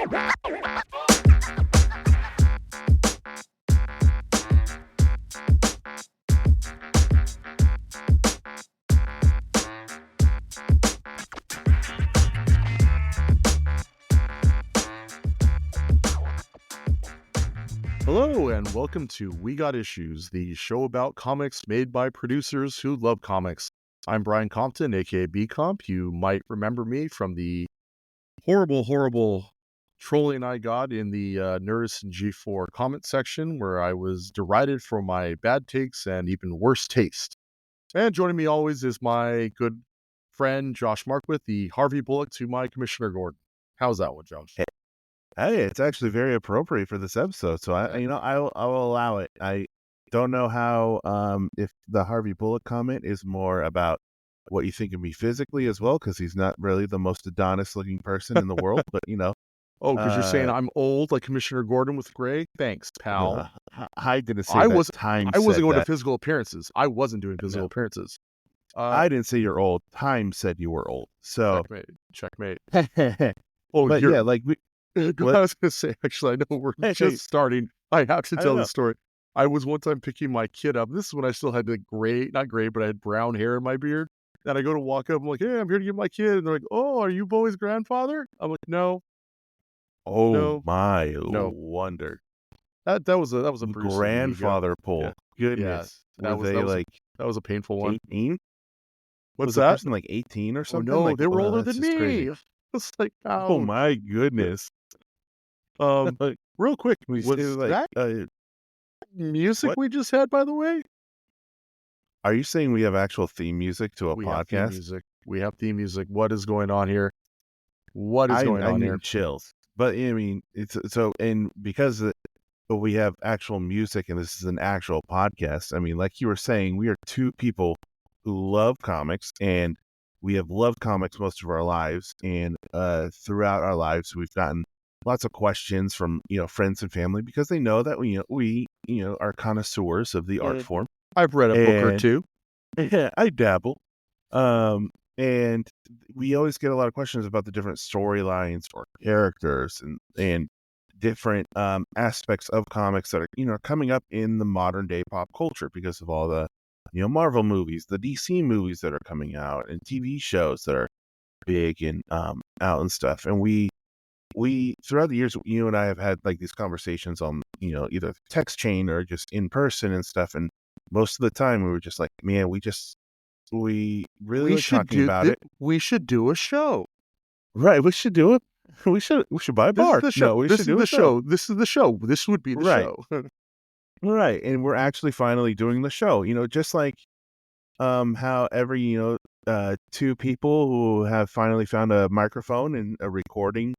Hello and welcome to We Got Issues, the show about comics made by producers who love comics. I'm Brian Compton, aka BComp. You might remember me from the horrible trolling I got in the Nerdist and G4 comment section, where I was derided for my bad takes and even worse taste. And joining me always is my good friend Josh Markwith, the Harvey Bullock to my Commissioner Gordon. How's that one, Josh? Hey, it's actually very appropriate for this episode, so I will allow it. I don't know how if the Harvey Bullock comment is more about what you think of me physically as well, because he's not really the most Adonis-looking person in the world, but Oh, because you're saying I'm old like Commissioner Gordon with gray? Thanks, pal. I didn't say I that. wasn't going to that. physical appearances. I wasn't doing physical appearances. I didn't say you're old. Time said you were old. So checkmate. Oh, but yeah, like I was going to say, actually, I know we're just starting. I have to tell the story. I was one time picking my kid up. This is when I still had the not gray, but I had brown hair in my beard. And I go to walk up. I'm like, hey, I'm here to get my kid. And they're like, oh, are you Bowie's grandfather? I'm like, no. Oh, no, no wonder. That was a grandfather pull. Yeah. Goodness. Yeah, that was a painful one. 18? What's was that? The person like 18 or something? Oh, no, like, they were older than me. Crazy. It's like, ouch. Oh my goodness. Real quick, was that music we just had, by the way? Are you saying we have actual theme music to a podcast? We have theme music. What is going on here? What is going on here? Chills. But I mean, it's so, and because we have actual music and this is an actual podcast, I mean, like you were saying, we are two people who love comics, and we have loved comics most of our lives. And throughout our lives, we've gotten lots of questions from friends and family, because they know that we are connoisseurs of the art form. I've read a book or two. Yeah, I dabble. And we always get a lot of questions about the different storylines or characters and different aspects of comics that are coming up in the modern day pop culture, because of all the Marvel movies, the DC movies that are coming out, and TV shows that are big and out and stuff. And we throughout the years, you and I have had like these conversations on either text chain or just in person and stuff. And most of the time we were just like, man, we really like talking about it. We should do a show. Right. We should do it. We should buy a bar. This is the show. No, this is the show. This is the show. This would be the show. Right. And we're actually finally doing the show, just like how every, two people who have finally found a microphone and a recording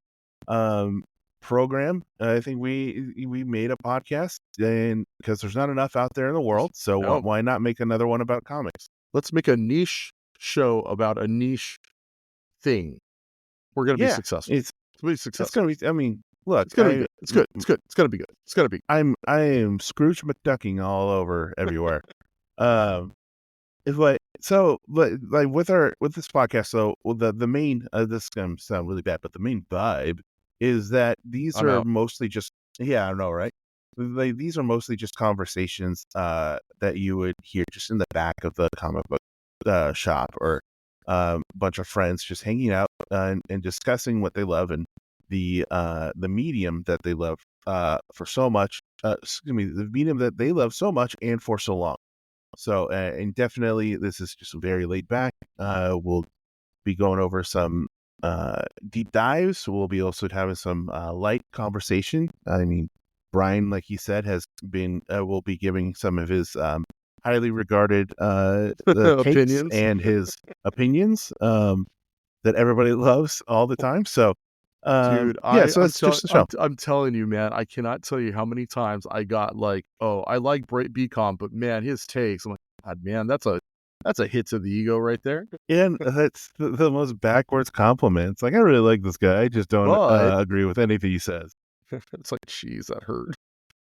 program. I think we made a podcast, and because there's not enough out there in the world, so why not make another one about comics? Let's make a niche show about a niche thing. We're gonna be successful. It's gonna be. I mean, look, it's gonna be good. It's good. It's good. It's gonna be good. It's gonna be. I am Scrooge McDucking all over everywhere. But like with this podcast, so the main this is gonna sound really bad, but the main vibe is that these are mostly just I know, right? These are mostly just conversations that you would hear just in the back of the comic book shop, or a bunch of friends just hanging out and discussing what they love, and the medium that they love for so much. The medium that they love so much and for so long. So, and definitely this is just very laid back. We'll be going over some deep dives. We'll be also having some light conversation. I mean, Brian, like he said, will be giving some of his highly regarded opinions and his opinions that everybody loves all the time. So, dude, so it's just the show. I'm telling you, man, I cannot tell you how many times I got like, oh, I like BComp, but man, his takes. I'm like, God, man, that's a hit to the ego right there. And that's the most backwards compliment. It's like, I really like this guy. I just don't agree with anything he says. It's like, geez, that hurt.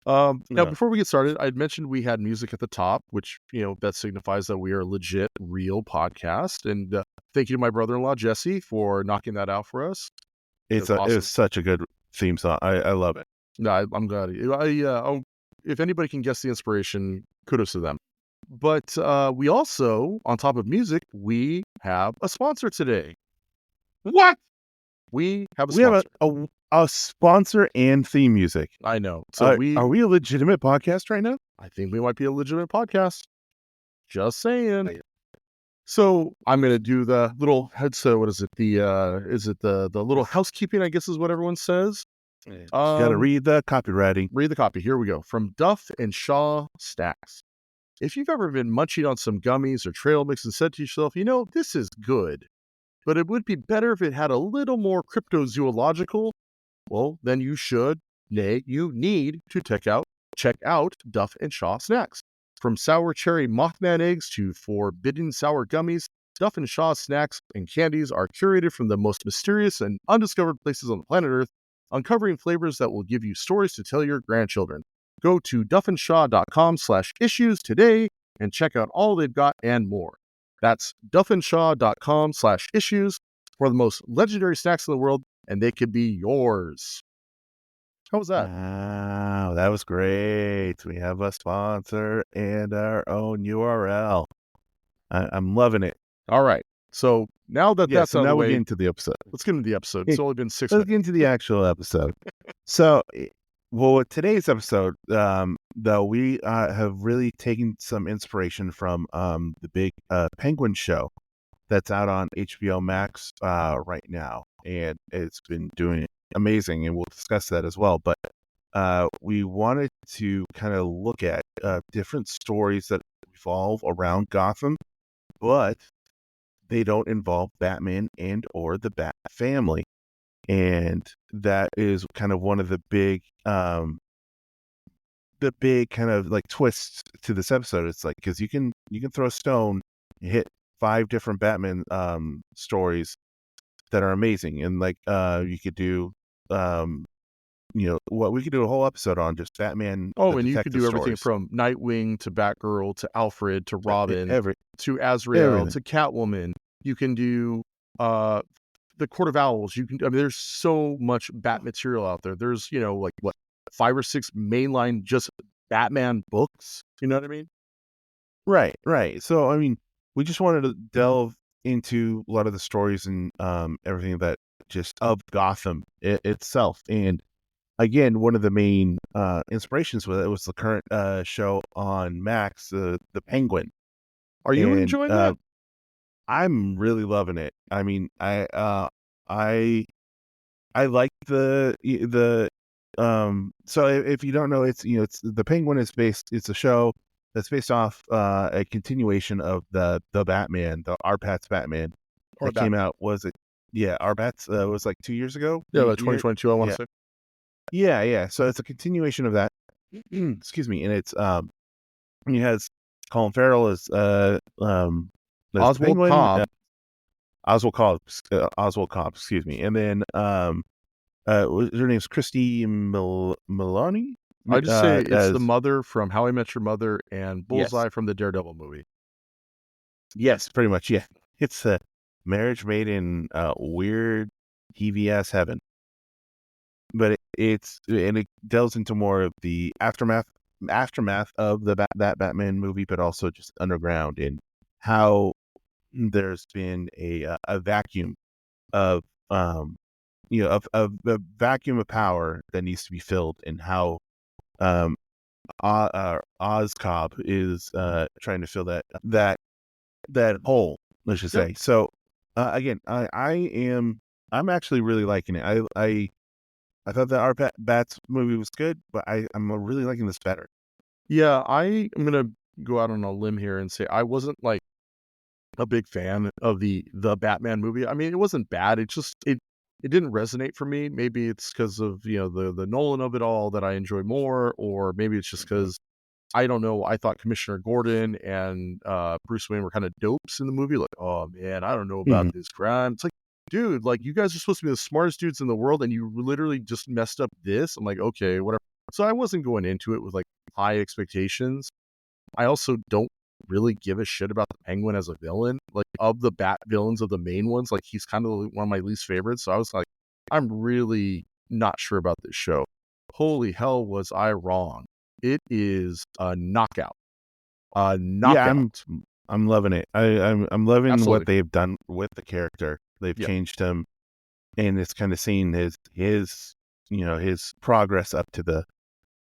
Now, before we get started, I'd mentioned we had music at the top, which, that signifies that we are a legit, real podcast. And thank you to my brother-in-law, Jesse, for knocking that out for us. It was such a good theme song. I love it. No, I'm glad. If anybody can guess the inspiration, kudos to them. But we also, on top of music, we have a sponsor today. What? We have a We have sponsor. a sponsor and theme music. I know. So Are we a legitimate podcast right now? I think we might be a legitimate podcast. Just saying. So I'm gonna do the little headset. What is it? Is it the little housekeeping? I guess is what everyone says. You gotta read the copywriting. Read the copy. Here we go. From Duff and Shaw Snacks. If you've ever been munching on some gummies or trail mix and said to yourself, this is good, but it would be better if it had a little more cryptozoological, well, then you should, nay, you need to check out Duff and Shaw Snacks. From sour cherry Mothman eggs to forbidden sour gummies, Duff and Shaw snacks and candies are curated from the most mysterious and undiscovered places on the planet Earth, uncovering flavors that will give you stories to tell your grandchildren. Go to duffandshaw.com/issues today and check out all they've got and more. That's duffandshaw.com/issues for the most legendary snacks in the world, and they could be yours. How was that? Wow, that was great. We have a sponsor and our own URL. I'm loving it. All right. So now that that's so out of now the we way, get into the episode. let's get into the episode. It's only been 6 Let's minutes. get into the actual episode. So, with today's episode, though, we have really taken some inspiration from the big Penguin show that's out on HBO Max right now, and it's been doing amazing, and we'll discuss that as well. But we wanted to kind of look at different stories that revolve around Gotham, but they don't involve Batman and or the Bat family. And that is kind of one of the big kind of like twists to this episode. It's like, because you can throw a stone, hit 5 different Batman stories that are amazing, and like you could do what we could do a whole episode on just Batman, Oh, the and you could detective do everything stories. from Nightwing to Batgirl to Alfred to Robin to Azrael everything. to Catwoman. You can do the Court of Owls. There's so much Bat material out there. There's, like what, 5 or 6 mainline just Batman books. You know what I mean? Right. So, I mean, we just wanted to delve into a lot of the stories and everything that just of Gotham itself. And again, one of the main inspirations with it was the current show on Max, the Penguin. Are you enjoying that? I'm really loving it. I mean, I like the so if you don't know, it's it's the Penguin is it's a show that's based off a continuation of the Batman, the R. Pat's Batman that came out. Was it? Yeah, R. Pat's was like 2 years ago. Yeah, like 2022, I want to say. Yeah. So it's a continuation of that. Excuse me, and it's he has Colin Farrell as Oswald Cobb. Oswald Cobb, excuse me, and then her name's Christy Milani. I just say it's the mother from How I Met Your Mother and Bullseye from the Daredevil movie. Yes, pretty much. Yeah, it's a marriage made in weird TVS heaven, but it delves into more of the aftermath of that Batman movie, but also just underground and how there's been a vacuum of of a vacuum of power that needs to be filled, and how Oz Cobb is trying to fill that hole, let's just say. So again, I'm actually really liking it. I thought the R. Bats movie was good, but I'm really liking this better. Yeah, I am gonna go out on a limb here and say I wasn't like a big fan of the Batman movie. I mean, it wasn't bad. It just it didn't resonate for me. Maybe it's because of the Nolan of it all that I enjoy more, or maybe it's just because I don't know. I thought Commissioner Gordon and Bruce Wayne were kind of dopes in the movie. Like, oh man, I don't know about this crime. It's like, dude, like you guys are supposed to be the smartest dudes in the world, and you literally just messed up this. I'm like, okay, whatever. So I wasn't going into it with like high expectations. I also don't really give a shit about the Penguin as a villain. Like of the Bat villains, of the main ones, like he's kind of one of my least favorites. So I was like, I'm really not sure about this show. Holy hell, was I wrong. It is a knockout. A Yeah, knockout. I'm loving it. I'm loving what Absolutely. they've done with the character. They've Yeah. changed him, and it's kind of seeing his his progress up to the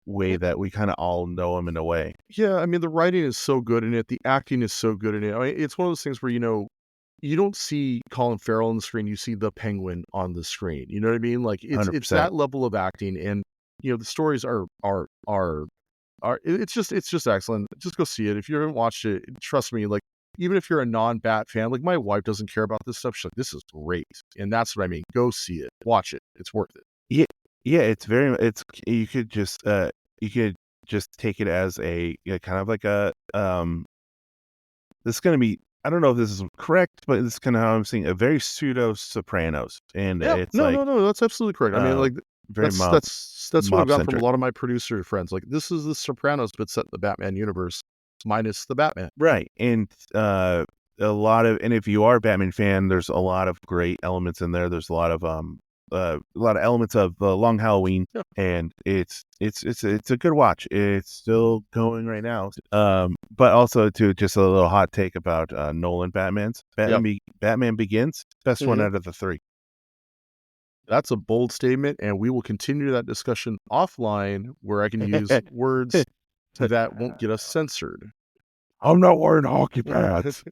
way that we kind of all know him in a way. Yeah, I mean, the writing is so good in it. The acting is so good in it. I mean, it's one of those things where, you don't see Colin Farrell on the screen, you see the Penguin on the screen. You know what I mean? Like it's 100%. that level of acting, and the stories it's just excellent. Just go see it. If you haven't watched it, trust me, like even if you're a non-Bat fan, like my wife doesn't care about this stuff. She's like, this is great. And that's what I mean. Go see it. Watch it. It's worth it. Yeah, yeah, it's you could just take it as kind of like this is going to be, I don't know if this is correct, but this is kind of how I'm seeing a very pseudo Sopranos, and Yeah. it's No, like no, no. That's absolutely correct. I mean, uh like very that's what I've mob gotten from a centric. lot of my producer friends. Like this is the Sopranos, but set in the Batman universe minus the Batman. Right. And a lot of, and if you are a Batman fan, there's a lot of great elements in there. There's a lot of elements of Long Halloween, Yeah. and it's a good watch. It's still going right now. But also to just a little hot take about Nolan Batman's Yep. Batman Begins, best one Mhm. out of the three. That's a bold statement, and we will continue that discussion offline where I can use words that won't get us censored. I'm not wearing hockey pads.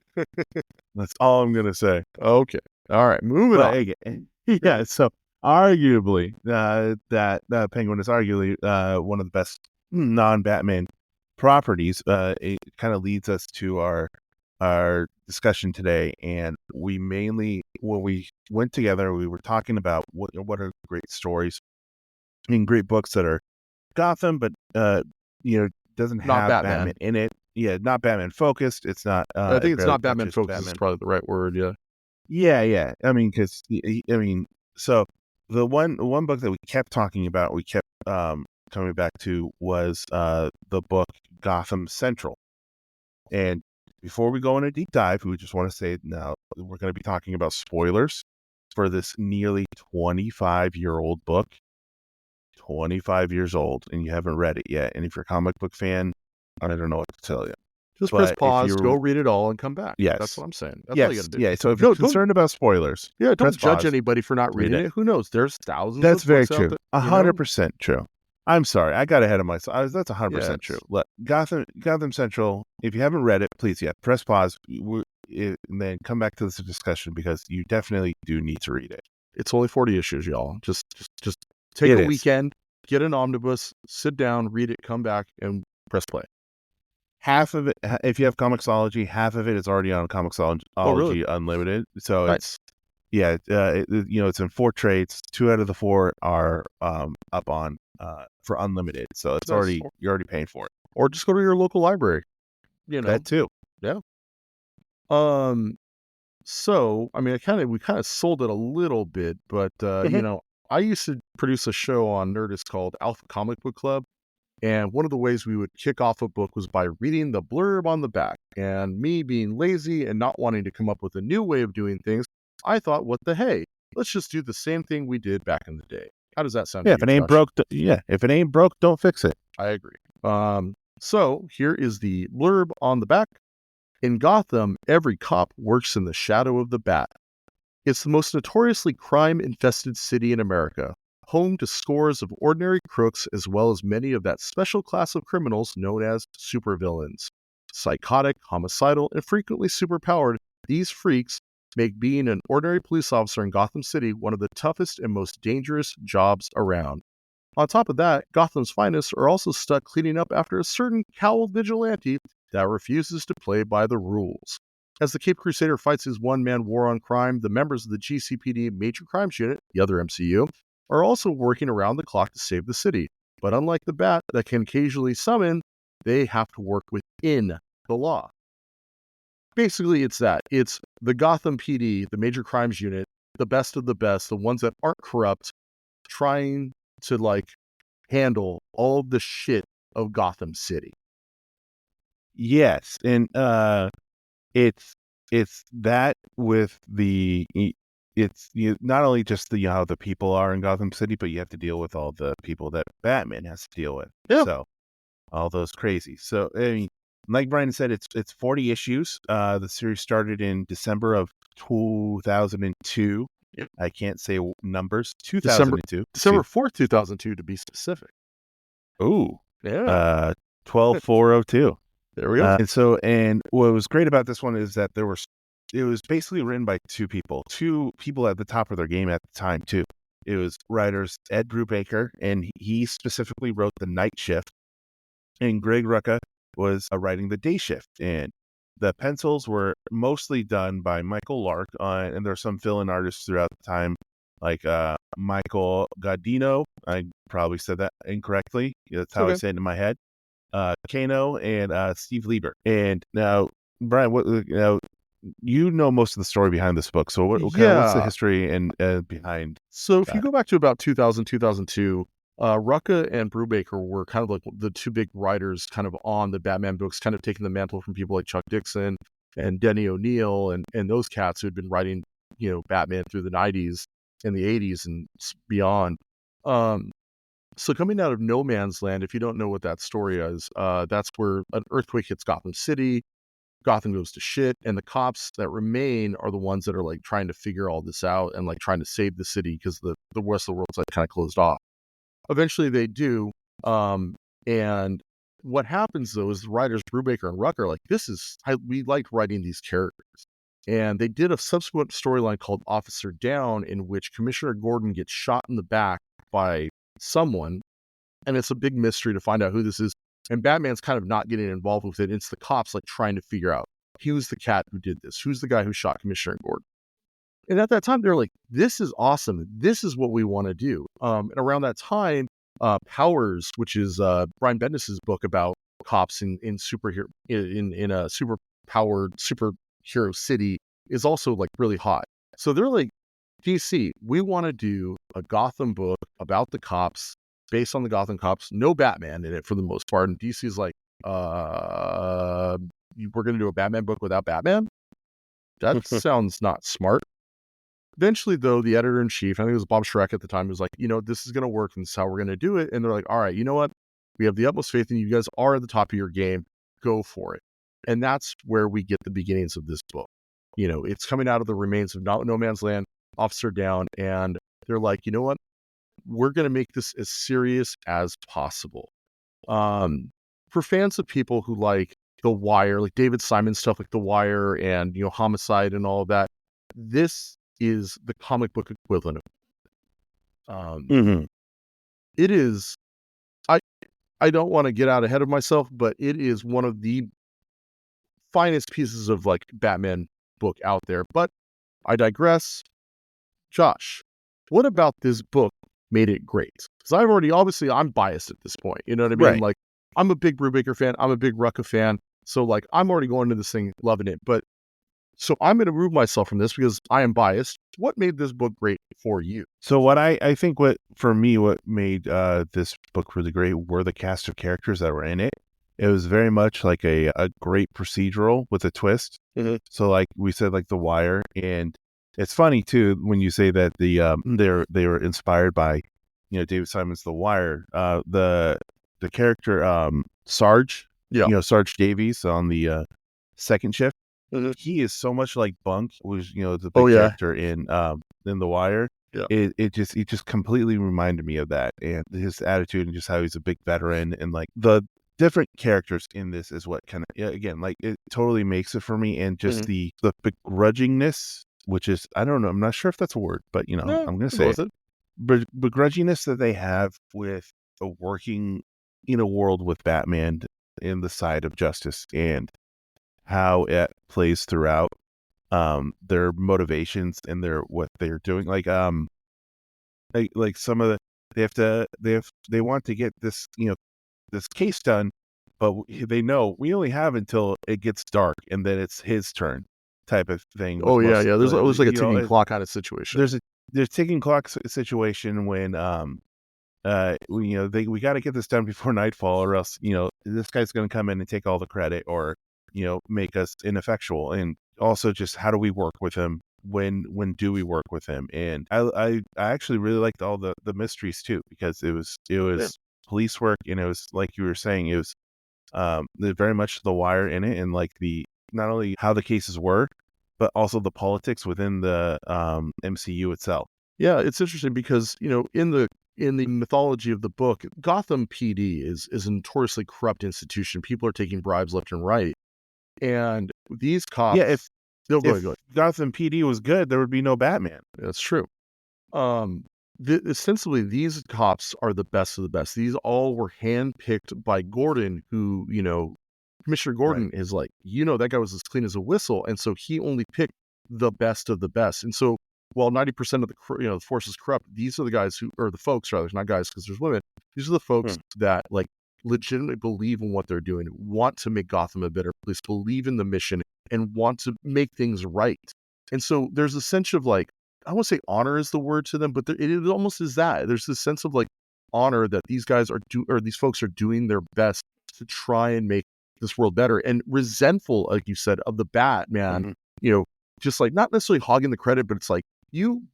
That's all I'm gonna say. Okay. All right. Moving on. But again, yeah. So arguably, that Penguin is arguably one of the best non-Batman properties. It kind of leads us to our discussion today, and we mainly, when we went together, we were talking about what are great stories and great books that are Gotham, but doesn't Not have Batman Batman. in it. Yeah, not Batman focused. It's not. I think It it's barely not Batman touches focus is Batman. probably the right word. Yeah. Yeah, yeah. I mean, because I mean, so the one book that we kept talking about, we kept coming back to was the book Gotham Central. And before we go in a deep dive, we just want to say now we're going to be talking about spoilers for this nearly 25-year-old book. 25 years old, and you haven't read it yet. And if you're a comic book fan, I don't know what to tell you. Just press But if pause, go you're read it all, and come back. That's yes, what I'm saying. That's all you yes, got to do. yeah. So if you're No, don't. concerned about spoilers, Yeah, press don't judge pause, anybody for not read reading it. it. Who knows? There's thousands That's of very books out true. there. 100% true. I'm sorry, I got ahead of myself. That's 100% true. Yes, Look, Gotham Central. If you haven't read it, please, yeah, press pause, and then come back to this discussion because you definitely do need to read it. it's only 40 issues, y'all. Just take It a is. weekend, get an omnibus, sit down, read it, come back, and press play. Half of it, if you have Comixology, half of it is already on Oh, really? Comixology Unlimited. So Nice. yeah, it's in 4 trades. 2 out of the 4 are up on for unlimited. So it's Nice. you're already paying for it. Or just go to your local library. You know. That too. Yeah. Um. So, I mean, we kind of sold it a little bit, but I used to produce a show on Nerdist called Alpha Comic Book Club, and one of the ways we would kick off a book was by reading the blurb on the back. And me being lazy and not wanting to come up with a new way of doing things, I thought, what the hey? Let's just do the same thing we did back in the day. How does that sound Yeah, to if you, it ain't Josh? broke, if it ain't broke, don't fix it. I agree. So here is the blurb on the back. In Gotham, every cop works in the shadow of the Bat. It's the most notoriously crime-infested city in America, home to scores of ordinary crooks as well as many of that special class of criminals known as supervillains. Psychotic, homicidal, and frequently superpowered, these freaks make being an ordinary police officer in Gotham City one of the toughest and most dangerous jobs around. On top of that, Gotham's finest are also stuck cleaning up after a certain cowled vigilante that refuses to play by the rules. As the Cape Crusader fights his one-man war on crime, the members of the GCPD Major Crimes Unit, the other MCU, are also working around the clock to save the city. But unlike the Bat that can occasionally summon, they have to work within the law. Basically, it's that. It's the Gotham PD, the Major Crimes Unit, the best of the best, the ones that aren't corrupt, trying to handle all the shit of Gotham City. Yes, and it's that with it's not only just how the people are in Gotham City, but you have to deal with all the people that Batman has to deal with. Yeah. So all those crazy. So I mean, like Brian said, it's 40 issues. The series started in December of 2002. Yep. I can't say numbers. December 2002. December 4th, 2002 to be specific. Ooh. Yeah. 12402. There we go. And what was great about this one is that it was basically written by two people at the top of their game at the time too. It was writers Ed Brubaker, and he specifically wrote the night shift, and Greg Rucka was writing the day shift. And the pencils were mostly done by Michael Lark, and there are some fill-in artists throughout the time, like Michael Godino. I probably said that incorrectly. That's how I say it in my head. Kano and Steve Lieber. And now, Brian, what you know most of the story behind this book. So what's the history and behind? So if you go back to about 2000, 2002, Rucka and Brubaker were kind of like the two big writers kind of on the Batman books, kind of taking the mantle from people like Chuck Dixon and Denny O'Neil and those cats who had been writing, Batman through the 90s and the 80s and beyond. So coming out of No Man's Land, if you don't know what that story is, that's where an earthquake hits Gotham City. Gotham goes to shit, and the cops that remain are the ones that are like trying to figure all this out and like trying to save the city because the rest of the world's like kind of closed off. Eventually they do. And what happens though is the writers Brubaker and Rucker are like, we like writing these characters. And they did a subsequent storyline called Officer Down, in which Commissioner Gordon gets shot in the back by someone, and it's a big mystery to find out who this is. And Batman's kind of not getting involved with it. It's the cops like trying to figure out who's the cat who did this, who's the guy who shot Commissioner Gordon. And at that time, they're like, this is awesome. This is what we want to do. And around that time, Powers, which is Brian Bendis's book about cops in superhero in a super powered superhero city, is also like really hot. So they're like, DC, we want to do a Gotham book about the cops, based on the Gotham cops, no Batman in it for the most part. And DC's like, we're going to do a Batman book without Batman? That sounds not smart. Eventually, though, the editor-in-chief, I think it was Bob Schreck at the time, was like, this is going to work, and this is how we're going to do it. And they're like, all right, you know what? We have the utmost faith in you. You guys are at the top of your game. Go for it. And that's where we get the beginnings of this book. It's coming out of the remains of No Man's Land, Officer Down, and they're like, you know what? We're going to make this as serious as possible. For fans of people who like The Wire, like David Simon stuff like The Wire and, Homicide and all of that, this is the comic book equivalent of it is, I don't want to get out ahead of myself, but it is one of the finest pieces of like Batman book out there. But I digress. Josh, what about this book made it great? Because obviously I'm biased at this point. You know what I mean? Right. Like, I'm a big Brubaker fan. I'm a big Rucka fan. So like, I'm already going into this thing loving it. But so I'm going to remove myself from this because I am biased. What made this book great for you? So what I think what made this book really great were the cast of characters that were in it. It was very much like a great procedural with a twist. Mm-hmm. So like we said, like The Wire, and it's funny too when you say that they were inspired by, David Simon's The Wire. The character Sarge, Sarge Davies on the second shift. Mm-hmm. He is so much like Bunk, who's the big character in The Wire. Yeah. It just completely reminded me of that, and his attitude and just how he's a big veteran, and like the different characters in this is what kind of again, like it totally makes it for me, and just the begrudgingness, which is, I don't know, I'm not sure if that's a word, but I'm gonna say it. Begrudginess that they have with working in a world with Batman in the side of justice, and how it plays throughout their motivations and what they're doing. Like some of they want to get this this case done, but they know we only have until it gets dark, and then it's his turn, type of thing. There's always like a ticking clock kind of situation. There's ticking clock situation when we got to get this done before nightfall, or else this guy's going to come in and take all the credit, or make us ineffectual. And also just how do we work with him when do we work with him? And I actually really liked all the mysteries too, because it Yeah. was police work, and it was like you were saying, it was very much The Wire in it, and like the not only how the cases were, but also the politics within the MCU itself. Yeah, it's interesting because, in the mythology of the book, Gotham PD is a notoriously corrupt institution. People are taking bribes left and right. And these Yeah, cops, no, go ahead, go if ahead. Gotham PD was good, there would be no Batman. That's true. Um, Ostensibly, these cops are the best of the best. These all were handpicked by Gordon, who, Commissioner Right. Gordon is like, that guy was as clean as a whistle. And so he only picked the best of the best. And so while 90% of the force is corrupt, these are the guys who, or the folks rather, not guys because there's women. These are the folks Hmm. that like legitimately believe in what they're doing, want to make Gotham a better place, believe in the mission, and want to make things right. And so there's a sense of like, I won't say honor is the word to them, but it almost is that. There's this sense of like honor that these guys or these folks are doing their best to try and make this world better, and resentful, like you said, of the Batman, Hmm. you know, just like not necessarily hogging the credit, but it's like,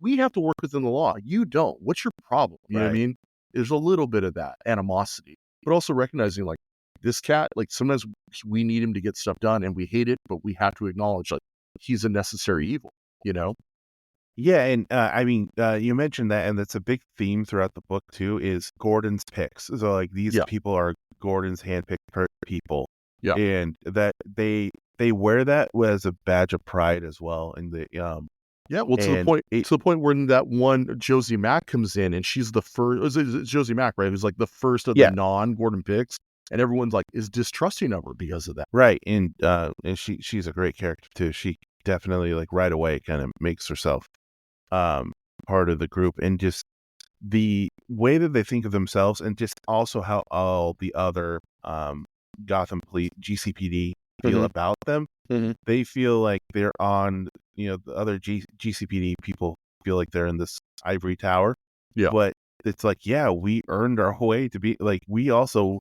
we have to work within the law. You don't. What's your problem? You know what I Right. mean? There's a little bit of that animosity, but also recognizing like this cat, like sometimes we need him to get stuff done and we hate it, but we have to acknowledge like he's a necessary evil, you know? Yeah, and I mean, you mentioned that, and that's a big theme throughout the book too. Is Gordon's picks? So like these Yeah. people are Gordon's handpicked people, Yeah. and that they wear that as a badge of pride as well. And Yeah, well, and it to the point when that one Josie Mack comes in, and she's the first. It's Josie Mack, right? Who's like the first of the yeah, non-Gordon picks, and everyone's like is distrusting of her because of that. right, and she's a great character too. She definitely like right away kind of makes herself um part of the group, and just the way that they think of themselves, and just also how all the other Gotham Police GCPD feel Hmm. about them. Hmm. They feel like they're on, the other GCPD people feel like they're in this ivory tower, Yeah, but it's like, yeah, we earned our way to be like, we also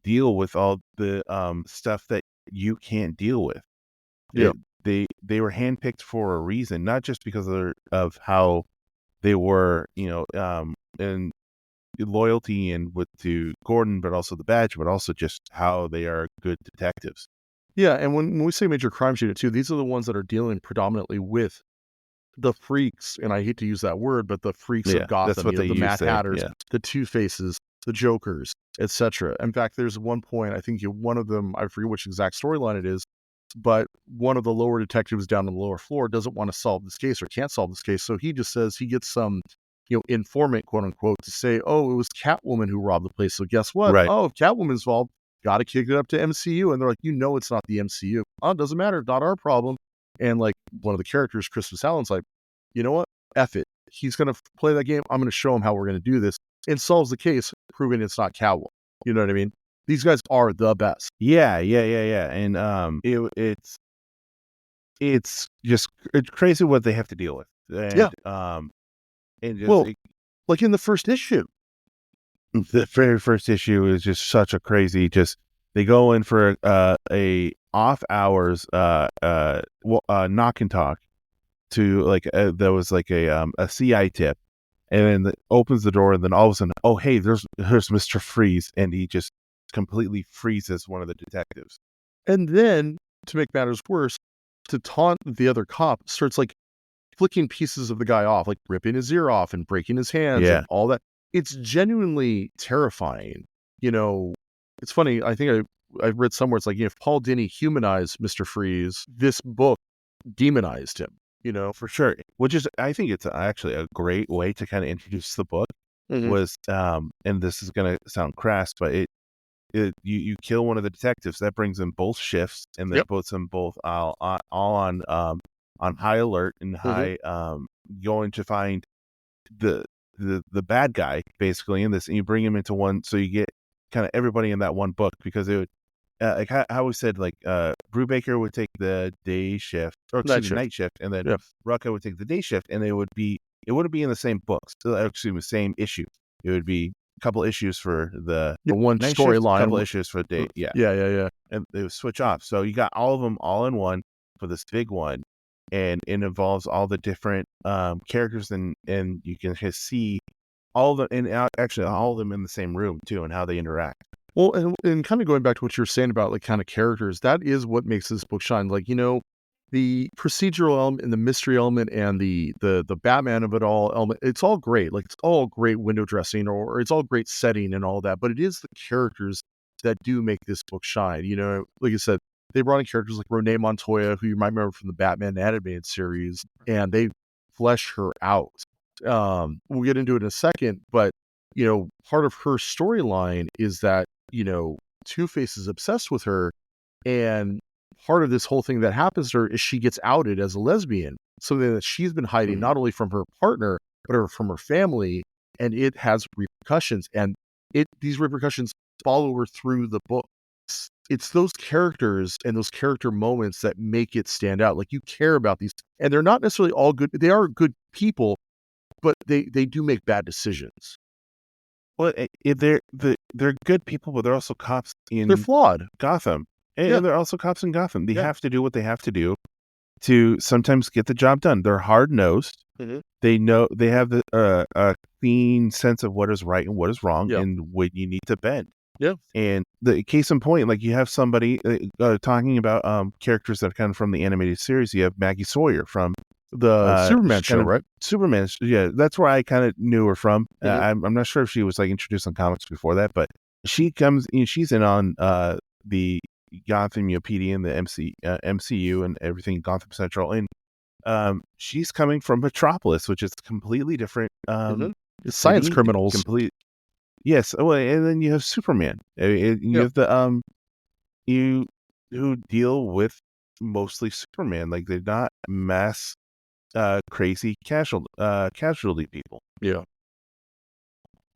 deal with all the stuff that you can't deal with. yeah, It, they were handpicked for a reason, not just because of how they were, and loyalty and with to Gordon, but also the badge, but also just how they are good detectives. yeah. And when we say major crime unit too, these are the ones that are dealing predominantly with the freaks, and I hate to use that word, but the freaks of Yeah, that's Gotham, what they the use Mad there. Hatters, Yeah. the Two Faces, the Jokers, etc. In fact, there's one point, I think one of them, I forget which exact storyline it is, but one of the lower detectives down on the lower floor doesn't want to solve this case or can't solve this case. So he just says he gets some, informant, quote unquote, to say, oh, it was Catwoman who robbed the place. So guess what? Right. Oh, if Catwoman's involved, got to kick it up to MCU. And they're like, it's not the MCU. Oh, it doesn't matter. Not our problem. And like one of the characters, Christmas Allen's like, you know what? F it. He's going to play that game. I'm going to show him how we're going to do this, and solves the case, proving it's not Catwoman. You know what I mean? These guys are the best. Yeah, yeah, yeah, yeah. And it's just it's crazy what they have to deal with. Yeah. And just Well, like in the first issue. the very first issue is just such a crazy, just they go in for a off hours knock and talk to like there was like a CI tip, and then opens the door, and then all of a sudden, oh hey, there's Mr. Freeze, and he just completely freezes one of the detectives. And then, to make matters worse, to taunt the other cop, starts like flicking pieces of the guy off, like ripping his ear off and breaking his hands and Yeah, all that. It's genuinely terrifying. You know, it's funny. I think I've read somewhere it's like, if Paul Dini humanized Mr. Freeze, this book demonized him, you know? for sure. Which is, I think it's actually a great way to kind of introduce the book. Hmm. Was and this is gonna sound crass, but you kill one of the detectives, that brings in both shifts, and then Yep. puts them both all on high alert and Hmm. high going to find the the bad guy basically in this, and you bring him into one, so you get kind of everybody in that one book, because it would like how we said, like Brubaker would take the day shift, or Night excuse me, shift. night shift, and then Yeah. Rucka would take the day shift, and it wouldn't be in the same books, excuse me, same issue. It would be a couple issues for the Yeah. One night shift, a couple storyline. issues for the day. Yeah, Yeah. Yeah. Yeah. and they would switch off. So you got all of them all in one for this big one, and it involves all the different characters, and you can just see all of them, and actually all of them in the same room too, and how they interact. Well, and kind of going back to what you're saying about like kind of characters, that is what makes this book shine. Like, the procedural element and the mystery element and the Batman of it all element, it's all great. Like it's all great window dressing or it's all great setting and all that. But it is the characters that do make this book shine. Like I said, they brought in characters like Renee Montoya, who you might remember from the Batman animated series, and they flesh her out. We'll get into it in a second, but part of her storyline is that, Two-Face is obsessed with her, and part of this whole thing that happens to her is she gets outed as a lesbian, something that she's been hiding not only from her partner, but from her family, and it has repercussions, and these repercussions follow her through the book. It's those characters and those character moments that make it stand out. Like, you care about these, and they're not necessarily all good. They are good people, but they do make bad decisions. Well, they're good people, but they're also cops They're in flawed. Gotham, Yeah. and they're also cops in Gotham. They Yeah. have to do what they have to do to sometimes get the job done. They're hard nosed. Mhm. They know they have a clean sense of what is right and what is wrong, Yeah. and when you need to bend. Yeah. And the case in point, like you have somebody talking about characters that come from the animated series. You have Maggie Sawyer from The Superman she's kind show, of right? Superman. Yeah, that's where I kind of knew her from. Mhm. I'm not sure if she was like introduced in comics before that, but she comes. She's in on the Gotham PD and the MCU and everything, Gotham Central, and she's coming from Metropolis, which is completely different. It's science City, criminals. complete. Yes. Oh, and then you have Superman. You Yeah. have the you who deal with mostly Superman. Like they're not mass crazy casualty people. Yeah.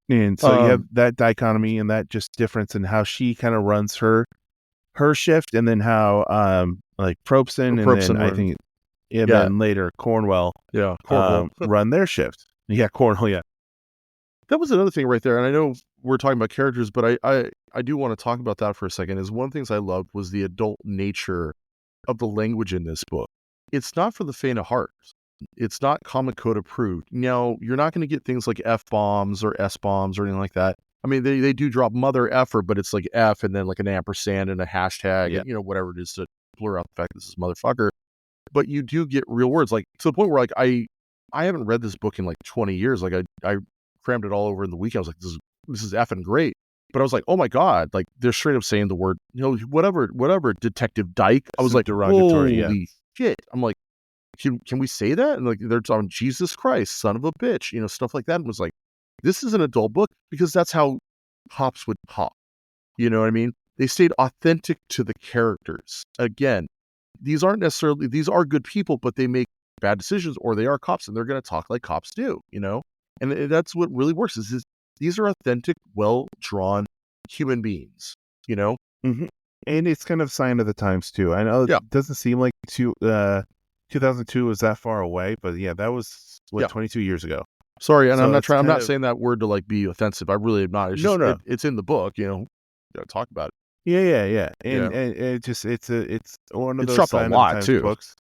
And so you have that dichotomy and that just difference in how she kind of runs her shift, and then how like Probson and then I think then later Cornwell run their shift. Yeah, Cornwell, yeah. That was another thing right there, and I know we're talking about characters, but I do want to talk about that for a second. Is one of the things I loved was the adult nature of the language in this book. It's not for the faint of heart. It's not Comic Code approved. Now, you're not going to get things like F-bombs or S-bombs or anything like that. I mean, they do drop mother effer, but it's like F and then like an ampersand and a hashtag and, whatever it is to blur out the fact this is motherfucker. But you do get real words, like to the point where like I haven't read this book in like 20 years. Like I crammed it all over in the week. I was like, this is effing great. But I was like, oh my God, like they're straight up saying the word, whatever, Detective Dyke. I was like, derogatory, holy shit. I'm like, can we say that? And like they're talking Jesus Christ, son of a bitch, stuff like that. And was like, this is an adult book because that's how cops would talk. You know what I mean? They stayed authentic to the characters. Again, these are good people, but they make bad decisions, or they are cops and they're going to talk like cops do, And that's what really works is these are authentic, well-drawn human beings, Mm-hmm. And it's kind of a sign of the times too. I know it doesn't seem like 2002 was that far away, but yeah, that was 22 years ago. Sorry, and so I'm not saying that word to like be offensive. I really am not. It's just, no. It's in the book, gotta talk about it. Yeah. And it just it's one of those dropped a lot too. books.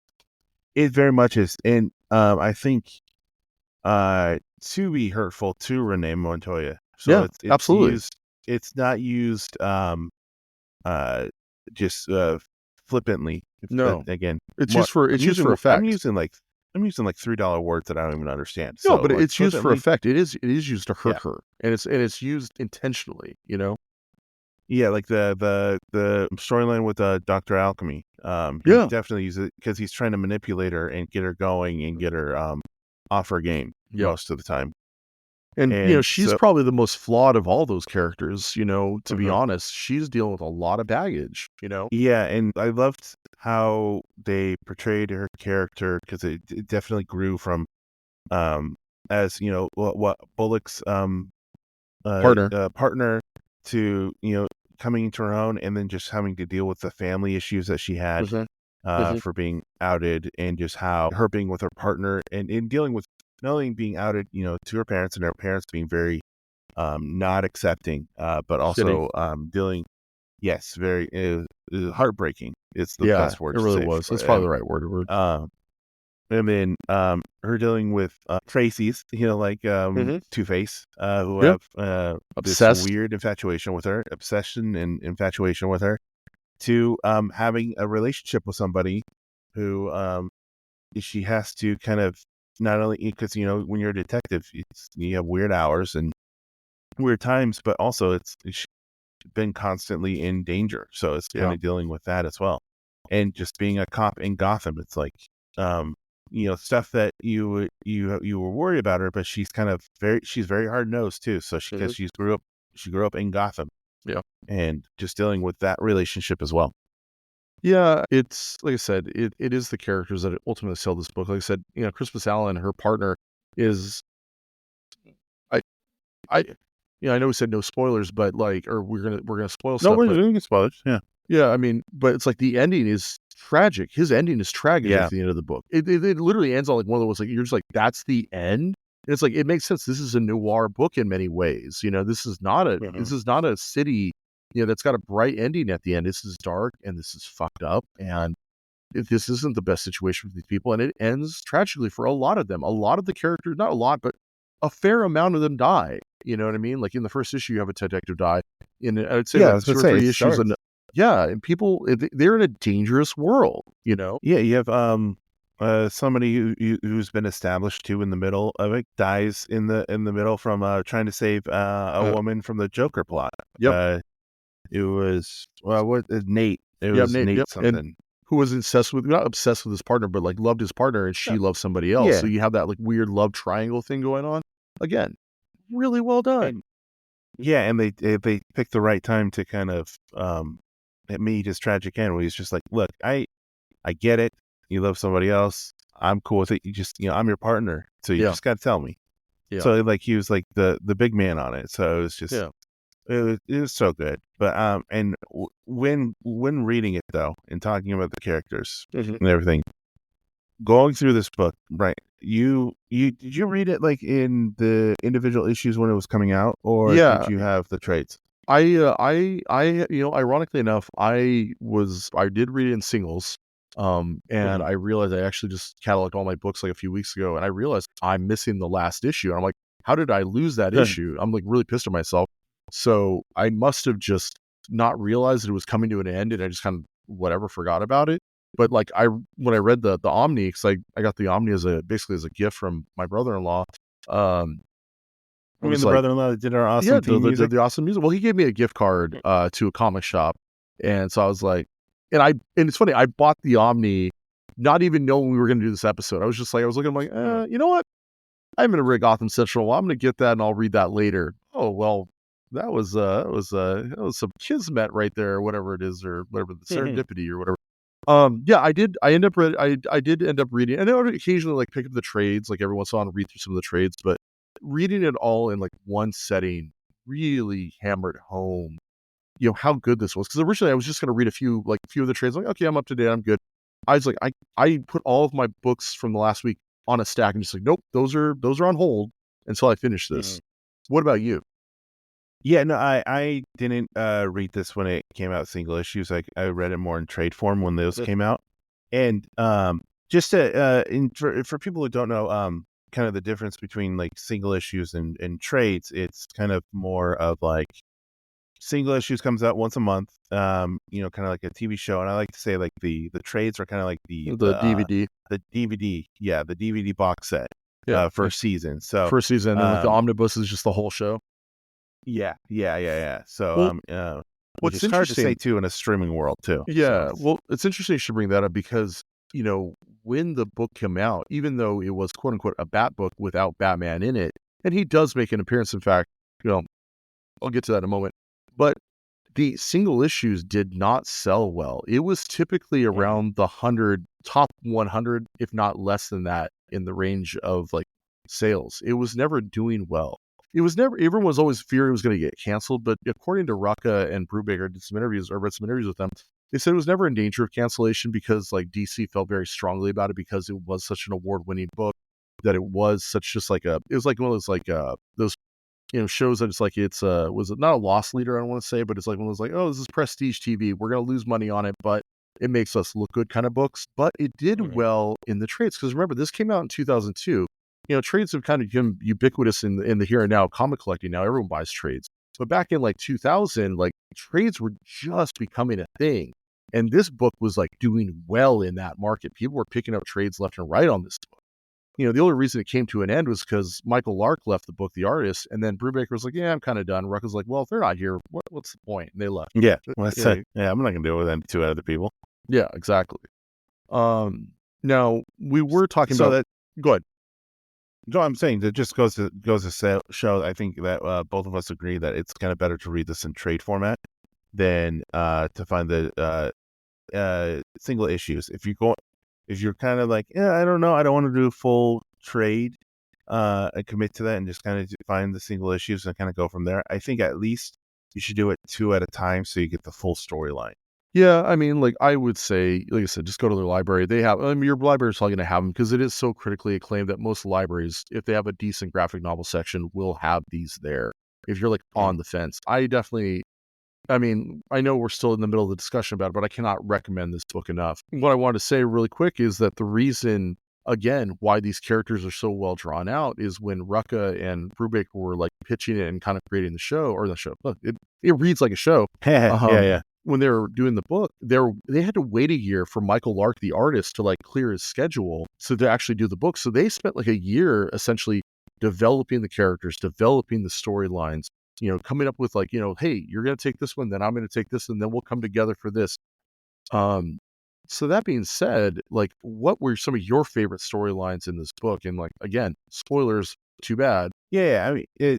It very much is, and I think to be hurtful to Renee Montoya. So it's absolutely. It's not used just flippantly. No, again, it's used for effect. I'm using like $3 words that I don't even understand. No, so, but like, it's used for effect. It is used to hurt her, and it's used intentionally. Yeah, like the storyline with Dr. Alchemy. He definitely uses it because he's trying to manipulate her and get her going and get her off her game most of the time. And she's probably the most flawed of all those characters, to be honest. She's dealing with a lot of baggage, Yeah, and I loved how they portrayed her character because it definitely grew from as what Bullock's partner to coming into her own, and then just having to deal with the family issues that she had for being outed, and just how her being with her partner and in dealing with not only being outed, to her parents and her parents being very not accepting, but also dealing, very heartbreaking. It's the best word. It really was. That's probably the right word. and then her dealing with Tracy's, like Mm-hmm. Two-Face, who Yeah. have this Obsessed. weird infatuation with her, obsession and infatuation with her, to having a relationship with somebody who she has to kind of, not only because when you're a detective, you have weird hours and weird times, but also it's been constantly in danger, so it's kind Yeah. of dealing with that as well. And just being a cop in Gotham, it's like um stuff that you were worried about her, but she's very hard nosed too. So Mm-hmm. because she grew up in Gotham, Yeah. and just dealing with that relationship as well. Yeah, it's like I said, it is the characters that ultimately sell this book. Like I said, Christmas Allen, her partner is I I I know we said no spoilers, but like, or we're gonna spoil No, stuff, we're but doing spoilers. Yeah, yeah, I mean, but it's like the ending is tragic. His ending is tragic at yeah. the end of the book. It literally ends on like one of those, like, you're just like, that's the end. And it's like, it makes sense. This is a noir book in many ways. This Mhm. is not a city, that's got a bright ending at the end. This is dark and this is fucked up. And this isn't the best situation for these people, and it ends tragically for a lot of them. A lot of the characters, not a lot, but a fair amount of them die. You know what I mean? Like in the first issue, you have a detective die. I'd say Yeah, I like was gonna two or say it three issues, starts. and yeah, and people they're in a dangerous world. Yeah, you have somebody who's been established too in the middle of it dies in the middle from trying to save a Uh, woman from the Joker plot. yep, It was, well, what Nate? It yep, was Nate, yep, Nate and something. who was obsessed with not obsessed with his partner, but like loved his partner, and Yeah, she loved somebody else. So yeah, you have that like weird love triangle thing going on. Again, really well done. and yeah, and they picked the right time to kind of meet his tragic end, where he's just like, look, I get it. You love somebody else. I'm cool with it. You just, I'm your partner, so you Yeah, just got to tell me. yeah, So like he was like the big man on it. So it was just yeah. it was so good. But and when reading it though, and talking about the characters Mhm. and everything, going through this book, right? You did you read it like in the individual issues when it was coming out, or did Yeah, you have the trades? ironically enough, I did read it in singles, and Mhm. I realized I actually just cataloged all my books like a few weeks ago, and I realized I'm missing the last issue. And I'm like, how did I lose that issue? I'm like really pissed at myself. So I must have just not realized that it was coming to an end, and I just kind of whatever forgot about it. But like when I read the Omni, because I got the Omni as a basically as a gift from my brother-in-law. Um, I I mean, was the like, brother-in-law that did our yeah, awesome theme music. the awesome music. Well, he gave me a gift card, to a comic shop, and so I was like, and it's funny, I bought the Omni, not even knowing we were gonna do this episode. I was just like, I was looking, I'm like, Mhm. you know what? I'm gonna read Gotham Central. Well, I'm gonna get that and I'll read that later. Oh well, that was some kismet right there, or whatever it is, or whatever the serendipity or whatever. Yeah, I did end up reading, and I would occasionally like pick up the trades, like every once in a while, and read through some of the trades, but reading it all in like one setting really hammered home, how good this was. Because originally I was just gonna read a few of the trades, like, okay, I'm up to date, I'm good. I was like, I put all of my books from the last week on a stack and just like, nope, those are on hold until I finish this. Mhm. What about you? Yeah, no, I didn't read this when it came out single issues. Like I read it more in trade form when those came out. And just to for people who don't know kind of the difference between like single issues and trades, it's kind of more of like single issues comes out once a month, kind of like a TV show. And I like to say like the trades are kind of like the The DVD. the DVD, yeah, the DVD box set Yeah. for season. So First season, and then like the um omnibus is just the whole show. yeah, yeah, yeah, yeah. So, Well, which what's is hard to say interesting, too in a streaming world too. So, yeah, well, it's interesting you should bring that up because, when the book came out, even though it was quote unquote a Bat book without Batman in it, and he does make an appearance, in fact, you know, I'll get to that in a moment. But the single issues did not sell well. It was typically mhm, around the 100, top 100, if not less than that, in the range of like sales. It was never doing well. It was never, everyone was always fearing it was going to get canceled. But according to Rucka and Brubaker, did some interviews or read some interviews with them. They said it was never in danger of cancellation because like DC felt very strongly about it because it was such an award winning book, that it was such just like it was like one of those like those shows that it's like it's was it not a loss leader, I don't want to say, but it's like one of those like, oh, this is prestige TV. We're gonna lose money on it, but it makes us look good kind of books, but it did Mhm. well in the trades. Because remember, this came out in 2002. Trades have kind of become ubiquitous in the here and now comic collecting. Now everyone buys trades. But back in like 2000, like trades were just becoming a thing. And this book was like doing well in that market. People were picking up trades left and right on this book. The only reason it came to an end was because Michael Lark left the book, the artist, and then Brubaker was like, "Yeah, I'm kind of done." Rucka's like, "Well, if they're not here, what's the point?" And they left. Yeah, well, that's Yeah, yeah. I'm not gonna deal with them two other people. yeah, exactly. Now we were talking So about. that Go ahead. no, I'm saying that just goes to show. I think that both of us agree that it's kind of better to read this in trade format than to find the single issues. If you're kind of like, yeah, I don't know, I don't want to do a full trade and commit to that and just kind of find the single issues and kind of go from there. I think at least you should do it two at a time so you get the full storyline. Yeah, I mean, like I would say, like I said, just go to their library. They have, I mean, your library is probably going to have them because it is so critically acclaimed that most libraries, if they have a decent graphic novel section, will have these there. If you're like Mm. on the fence, I mean, I know we're still in the middle of the discussion about it, but I cannot recommend this book enough. What I want to say really quick is that the reason, again, why these characters are so well drawn out is when Rucka and Brubaker were like pitching it and kind of creating the show, or the show. Look, it reads like a show. Yeah, yeah. When they were doing the book, they had to wait a year for Michael Lark, the artist, to like clear his schedule so to actually do the book. So they spent like a year essentially developing the characters, developing the storylines, coming up with like, hey, you're going to take this one, then I'm going to take this, and then we'll come together for this. Um, so that being said, like, what were some of your favorite storylines in this book? And like, again, spoilers, too bad. Yeah, I mean,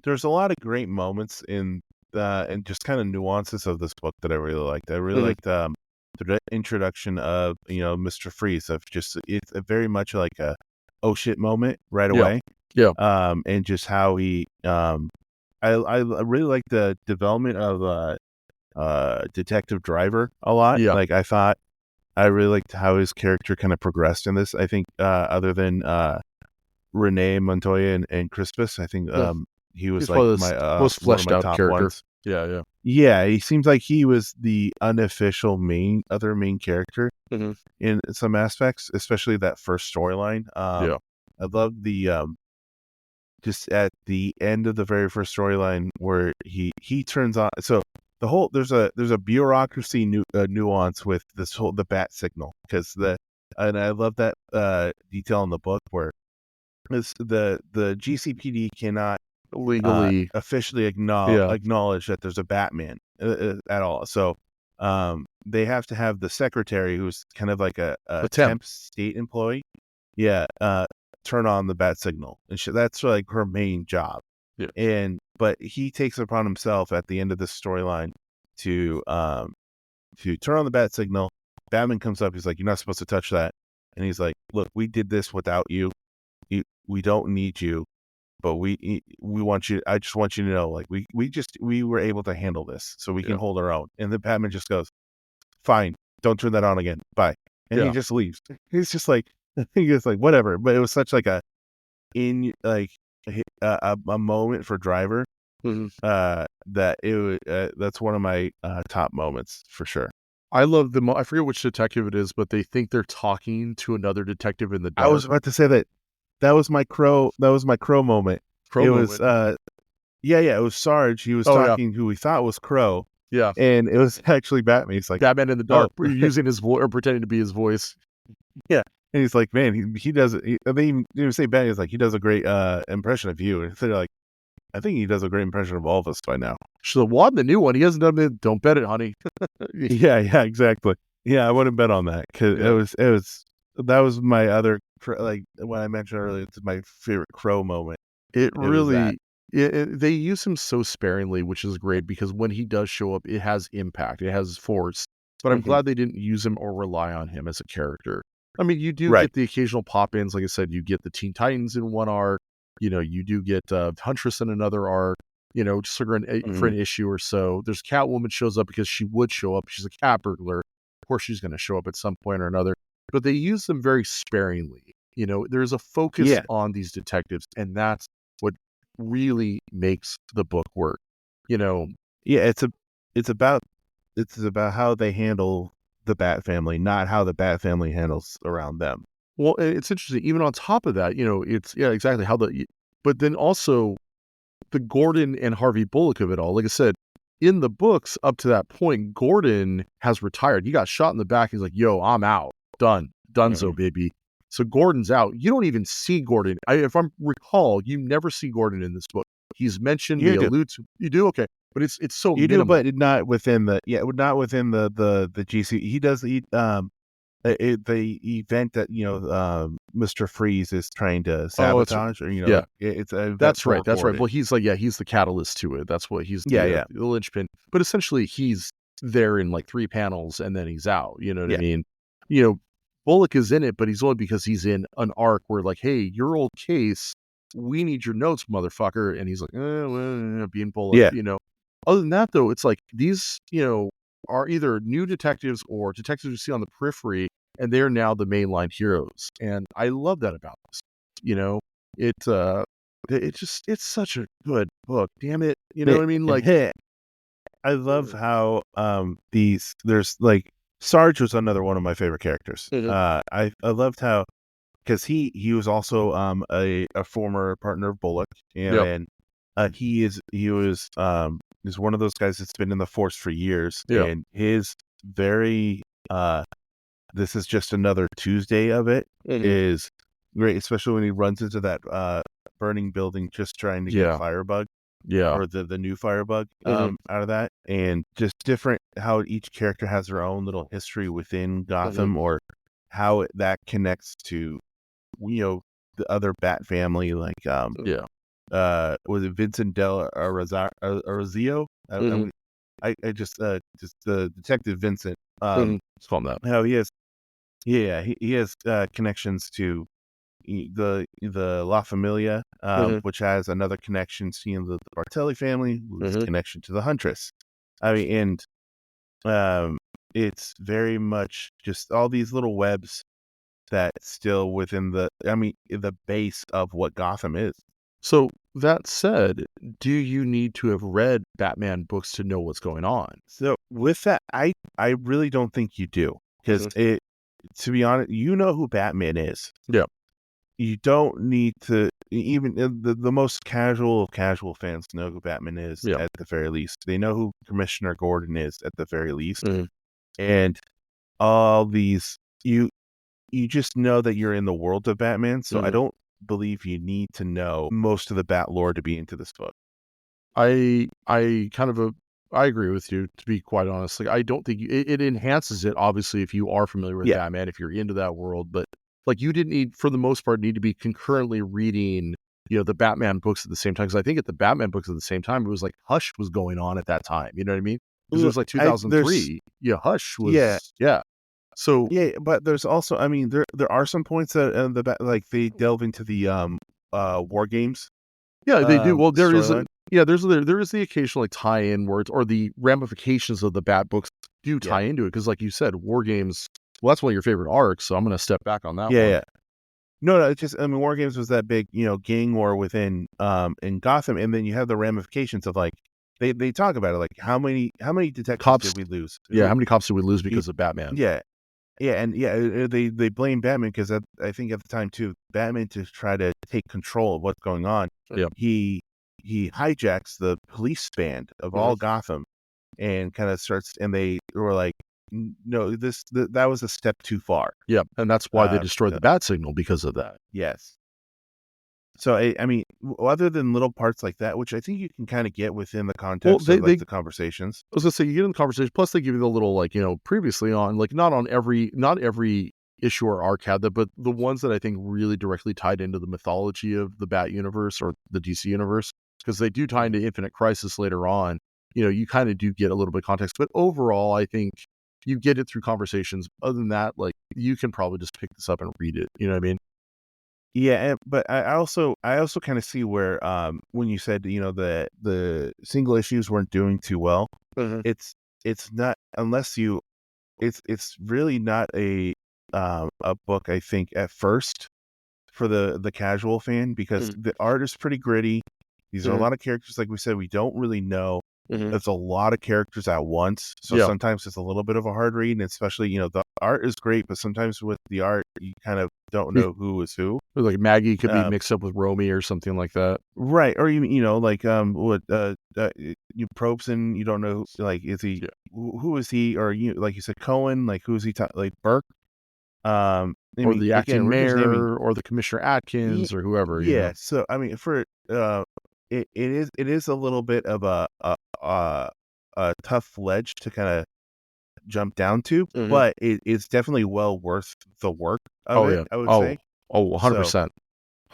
there's a lot of great moments in and just kind of nuances of this book that I really liked. I really Mhm. liked the introduction of Mr. Freeze of just it's a very much like a oh shit moment right Yeah. away. Yeah. And just how he I really like the development of Detective Driver a lot. Yeah. Like I really liked how his character kind of progressed in this. I think other than Renee Montoya and Crispus. I think Yeah. he was He's like probably the my most one of fleshed my out top character. ones. Yeah. Yeah. Yeah, he seems like he was the unofficial other main character Hmm. in some aspects, especially that first storyline. Yeah. I love the just at the end of the very first storyline where he turns on. So the whole there's a bureaucracy nuance with this whole the bat signal because and I love that detail in the book where the GCPD cannot Legally. officially Yeah. acknowledge that there's a Batman at all. So they have to have the secretary, who's kind of like a Attempt. temp state employee, yeah, turn on the bat signal, and that's like her main job. Yeah. But he takes it upon himself at the end of the storyline to turn on the bat signal. Batman comes up. He's like, "You're not supposed to touch that," and he's like, "Look, we did this without you. We don't need you." But we want you. I just want you to know, like we were able to handle this, so we can Yeah. hold our own. And the Batman just goes, "Fine, don't turn that on again. Bye," and he Yeah. just leaves. He's just like, he was like, whatever. But it was such like in like a moment for Driver Mhm. that it was that's one of my top moments for sure. I love I forget which detective it is, but they think they're talking to another detective in the I dark. was about to say that that was my crow. That was my crow moment. Pro It was moment. it was Sarge. He was Oh yeah. talking who we thought was Crow, Yeah. and it was actually Batman. He's like, Batman in the "Oh, dark, using his voice or pretending to be his voice. yeah," and he's like, "Man, he does it." They even say Batman is like, "He does a great impression of you," and they're like, "I think he does a great impression of all of us by now." So Wad, the new one, he hasn't done it. Don't bet it, honey. Yeah, exactly. Yeah, I wouldn't bet on that because Yeah. it was that was my other like when I mentioned earlier, it's my favorite Crow moment. It It was that. really they use him so sparingly, which is great because when he does show up, it has impact, it has force, but I'm Mhm. glad they didn't use him or rely on him as a character. I mean, you do Right. get the occasional pop-ins, like I said, you get the Teen Titans in one arc, you do get, Huntress in another arc, just for Mhm. an issue or so. There's Catwoman shows up because she would show up, she's a cat burglar. Of course, she's gonna show up at some point or another, but they use them very sparingly. There's a focus Yeah. on these detectives, and that's what really makes the book work. You know Yeah, it's about how they handle. the Bat family, not how the Bat family handles around them. Well, it's interesting. Even on top of that, it's exactly how but then also the Gordon and Harvey Bullock of it all. Like I said, in the books up to that point, Gordon has retired. He got shot in the back. He's like, "Yo, I'm out. Done. Donezo, baby." So Gordon's out. You don't even see Gordon. If I recall, you never see Gordon in this book. He's mentioned. They You do, allude to. You do, okay, but it's so you do, minimal. but not within not within the GC. He does the event that Mr. Freeze is trying to Oh, it's sabotage, or yeah. it's an event That's for right, that's right. Gordon. Well, he's the catalyst to it. That's what he's Yeah, yeah, the linchpin. But essentially, he's there in, like, 3 panels, and then he's out, you know what I yeah, mean? You know, Bullock is in it, but he's only because he's in an arc where, like, "Hey, your old case, we need your notes, motherfucker," and he's like, well, being Bullock, yeah, Other than that, though, it's like these, are either new detectives or detectives you see on the periphery, and they're now the mainline heroes, and I love that about this, you know? It, it's such a good book, damn it, you know what I mean? Like I love how there's like Sarge was another one of my favorite characters. Mhm. I loved how, because he was also a former partner of Bullock, Yep, and he was is one of those guys that's been in the force for years, yep, and his very this is just another Tuesday of it mhm, is great, especially when he runs into that burning building just trying to get yeah, Firebug, yeah, or the new Firebug mhm, out of that, and just different how each character has their own little history within mhm, Gotham, or how that connects to the other Bat family, like yeah, was it Vincent Del Orazio? mhm, I just the detective Vincent, mhm, let's call 'em that. how he has, yeah, he has connections to the La Familia, Mhm, which has another connection to the Bartelli family, whose mhm. connection to the Huntress. I mean, and it's very much just all these little webs that still within the base of what Gotham is. So, that said, do you need to have read Batman books to know what's going on? So with that, I really don't think you do, because Mhm, it to be honest, you know who Batman is. yeah, You don't need to, even the most casual of casual fans know who Batman is yeah, at the very least. They know who Commissioner Gordon is at the very least. mhm, And all these you just know that you're in the world of Batman, so I mhm. don't believe you need to know most of the Bat lore to be into this book. I kind of, I agree with you, to be quite honest. Like, I don't think it enhances it, obviously, if you are familiar with Yeah. Batman, if you're into that world, but, like, you didn't need, for the most part, need to be concurrently reading, the Batman books at the same time. Because I think at the Batman books at the same time, it was like Hush was going on at that time, you know what I mean? Because it Well, was like there's 2003. Yeah, Hush yeah. was, yeah. So, Yeah, but there's also, I mean, there are some points that like they delve into the war games yeah, they do. Well, there is a storyline. yeah, there is the occasional, like, tie-in where it's, or the ramifications of the Bat books do Yeah. tie into it, because like you said, War Games, well, that's one of your favorite arcs, so I'm gonna step back on that Yeah, one. yeah. No, no, it's just, I mean, War Games was that big, gang war within in Gotham, and then you have the ramifications of, like, they talk about it, like how many detectives Cops did we lose? Yeah, how many cops did we lose Y- because of Batman? Yeah. Yeah, and yeah, they blame Batman because I think at the time too, Batman, to try to take control of what's going on, Yeah. he he hijacks the police band of Mhm. all Gotham, and kind of starts, and they were like, No, that was a step too far." Yeah, and that's why they destroyed So the Bat Signal, because of that. yes. So I mean, other than little parts like that, which I think you can kind of get within the Well, context they of like they the conversations. I was gonna say, you get in the conversation, plus they give you the little, like, previously on, like, not every issue or arc had that, but the ones that I think really directly tied into the mythology of the Bat universe or the DC universe, because they do tie Mhm. into Infinite Crisis later on, you kinda do get a little bit of context, but overall, I think you get it through conversations. Other than that, like, you can probably just pick this up and read it, you know what I mean? Yeah, but I also kind of see where when you said the single issues weren't doing too well, Mhm, it's it's not, unless you it's really not a book, I think, at first, for the casual fan, because mhm, the art is pretty gritty. These are a mhm, lot of characters, like we said, we don't really know. It's a lot of characters at once, so Yeah. sometimes it's a little bit of a hard read, and especially, the art is great, but sometimes with the art, you kind of don't know who is who. Like Maggie could be Uh, mixed up with Romy or something like that. right, or like, what, you Probson, you don't know, like, is he Yeah. who is he? Or, like you said, Cohen, like, who is he like, Burke? I Or mean, the again, acting we're just naming. mayor or the Commissioner Ye Atkins or whoever, Yeah, so, I mean, it is a little bit of a tough ledge to kinda jump down to, Mhm. but it's definitely well worth the work of Oh, it, yeah. I would Oh, say. oh, So 100%.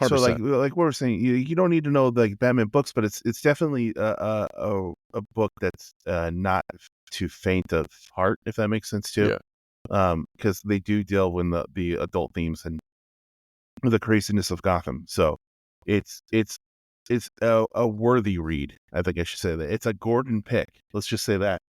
so, 100%. like what we're saying, you don't need to know, like, Batman books, but it's definitely a book that's, not too faint of heart, if that makes sense too. Yeah. Because they do deal with the adult themes and the craziness of Gotham. So it's a worthy read. I think I should say that. It's a Gordon pick. Let's just say that.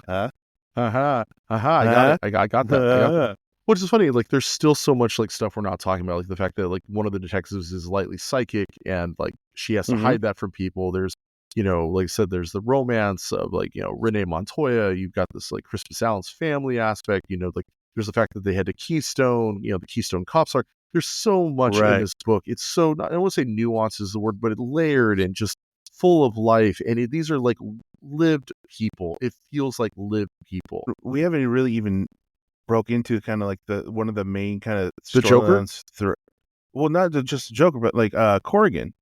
Huh? Aha, aha, I got Huh? it. I got that. Which is funny, like, there's still so much, like, stuff we're not talking about, like, the fact that, like, one of the detectives is lightly psychic and, like, she has to Mhm. hide that from people. There's, like I said, there's the romance of, like, Renee Montoya. You've got this, like, Crispus Allen's family aspect, like, there's the fact that they had to Keystone, the Keystone Cops are there's so much in Right. this book. It's so not, I don't want to say nuance is the word, but it layered and just full of life. And these are like lived people. It feels like lived people. We haven't really even broke into kind of like the one of the main kind of The Joker? storylines through. Well, not just Joker, but like Corrigan,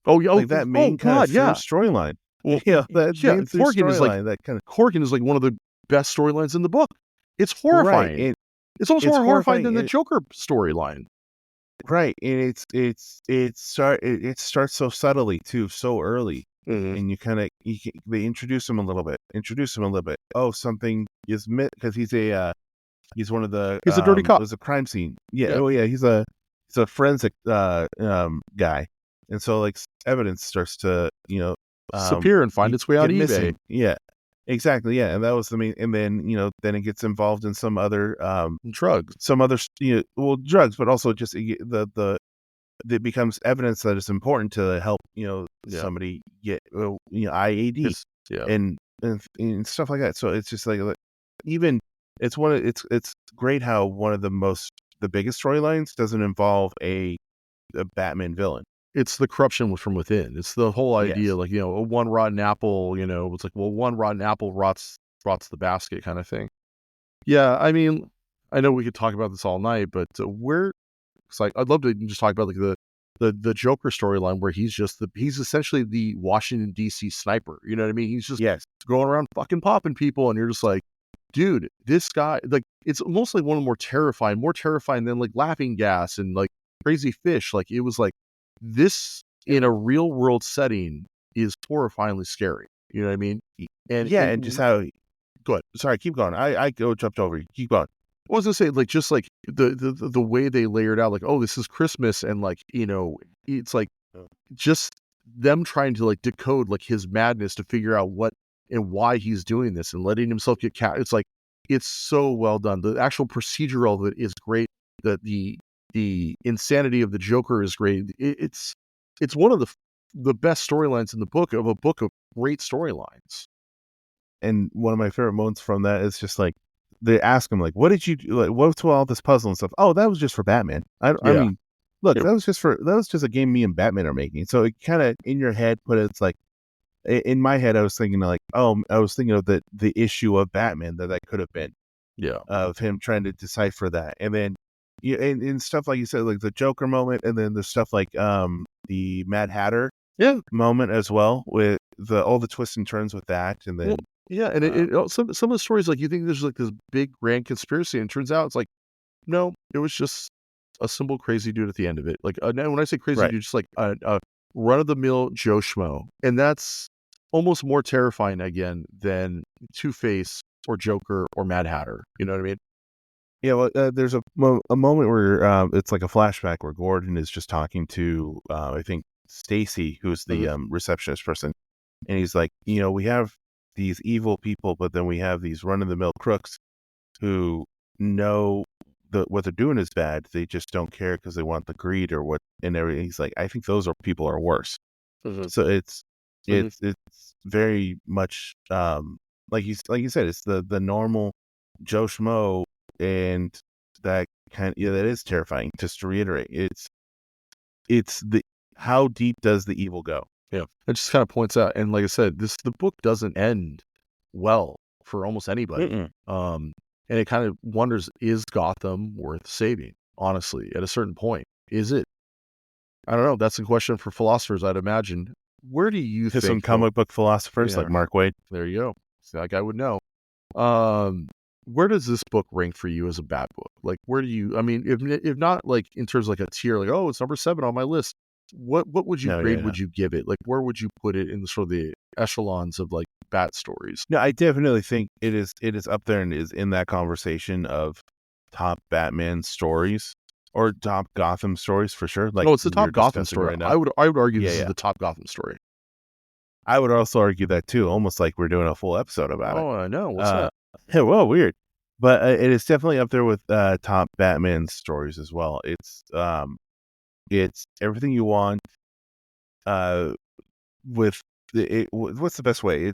Oh, yeah. like that Oh main kind of God, through yeah. storyline. Well, That yeah. main through storyline. That kind of Corgan is like one of the best storylines in the book. It's right. horrifying. It's almost It's more horrifying horrifying. than the Joker storyline. Right, and it starts so subtly too, so early, Mhm. and they introduce him a little bit. Oh, something is because he's one of the He's a dirty it cop. was a crime scene. Yeah, Yeah. oh yeah, he's a forensic guy, and so like evidence starts to Disappear and find its way on get eBay. missing. Yeah, exactly. Yeah, and that was the main. And then then it gets involved in Drugs. some other drugs, but also just it becomes evidence that it's important to help Yeah. somebody get IAD It's yeah. and stuff like that. So it's just like even it's great how one of the biggest storylines doesn't involve a Batman villain. It's the corruption from within. It's the whole idea, Yes. like, a one rotten apple, it's like, well, one rotten apple rots the basket kind of thing. Yeah, I mean, I know we could talk about this all night, but where it's like I'd love to just talk about like the Joker storyline where he's essentially the Washington D.C. sniper. You know what I mean? He's just Yes. going around fucking popping people, and you're just like, dude, this guy, like, it's almost like one of the more terrifying than like Laughing Gas and like Crazy Fish. Like, it was like this in a real world setting is horrifyingly scary. You know what I mean? Yeah, and just how. Go ahead. Sorry, keep going. I go jumped over you. Keep going. I was gonna say, like, just like the way they layered out, like, oh, this is Christmas, and like, it's like just them trying to like decode like his madness to figure out what and why he's doing this and letting himself get It's like it's so well done. The actual procedural of it is great. The insanity of the Joker is great. It's one of the best storylines in the book of a book of great storylines. And one of my favorite moments from that is just like they ask him like, "What did you do? Like, what's all this puzzle and stuff?" Oh, that was just for Batman. I Yeah. mean, look, Yep. that was just a game me and Batman are making. So it kind of in your head, but it's like in my head, I was thinking like, oh, I was thinking of the issue of Batman that could have been Yeah. of him trying to decipher that, and then and stuff like you said, like the Joker moment, and then the stuff like the Mad Hatter Yeah. moment as well with all the twists and turns with that, and Well, then yeah, and some of the stories, like, you think there's, like, this big grand conspiracy, and it turns out it's like, no, it was just a simple crazy dude at the end of it. Like, now when I say crazy right. dude, just like a run-of-the-mill Joe Schmo, and that's almost more terrifying, again, than Two-Face or Joker or Mad Hatter, you know what I mean? Yeah, well, there's a moment where it's like a flashback where Gordon is just talking to I think Stacy, who's the Mhm. receptionist person, and he's like, we have these evil people, but then we have these run of the mill crooks who know what they're doing is bad. They just don't care because they want the greed or what and everything. He's like, I think those people are worse. Mhm. So Mhm. It's very much like you said, it's the normal Joe Schmo, and that is terrifying. Just to reiterate, it's the how deep does the evil go? Yeah. It just kind of points out, and like I said, the book doesn't end well for almost anybody. Mm-mm. And it kind of wonders, is Gotham worth saving? Honestly, at a certain point, is it? I don't know. That's a question for philosophers, I'd imagine. Where do you To some think though? comic book philosophers Yeah, like Mark Waid. there you go. See, like I would know. Um, where does this book rank for you as a bad book? Like, where do you? I mean, if not like in terms of like a tier, like oh, it's number 7 on my list. What would you No, grade? yeah, no. Would you give it? Like, where would you put it in the sort of the echelons of like bat stories? No, I definitely think it is up there and is in that conversation of top Batman stories or top Gotham stories for sure, like No, it's the we're top Gotham discussing story. right now. I would argue Yeah, this is yeah. the top Gotham story. I would also argue that too, almost like we're doing a full episode about it. Oh, I know. What's Uh, that? well, weird, but it is definitely up there with top Batman stories as well. It's everything you want. Uh, with what's the best way?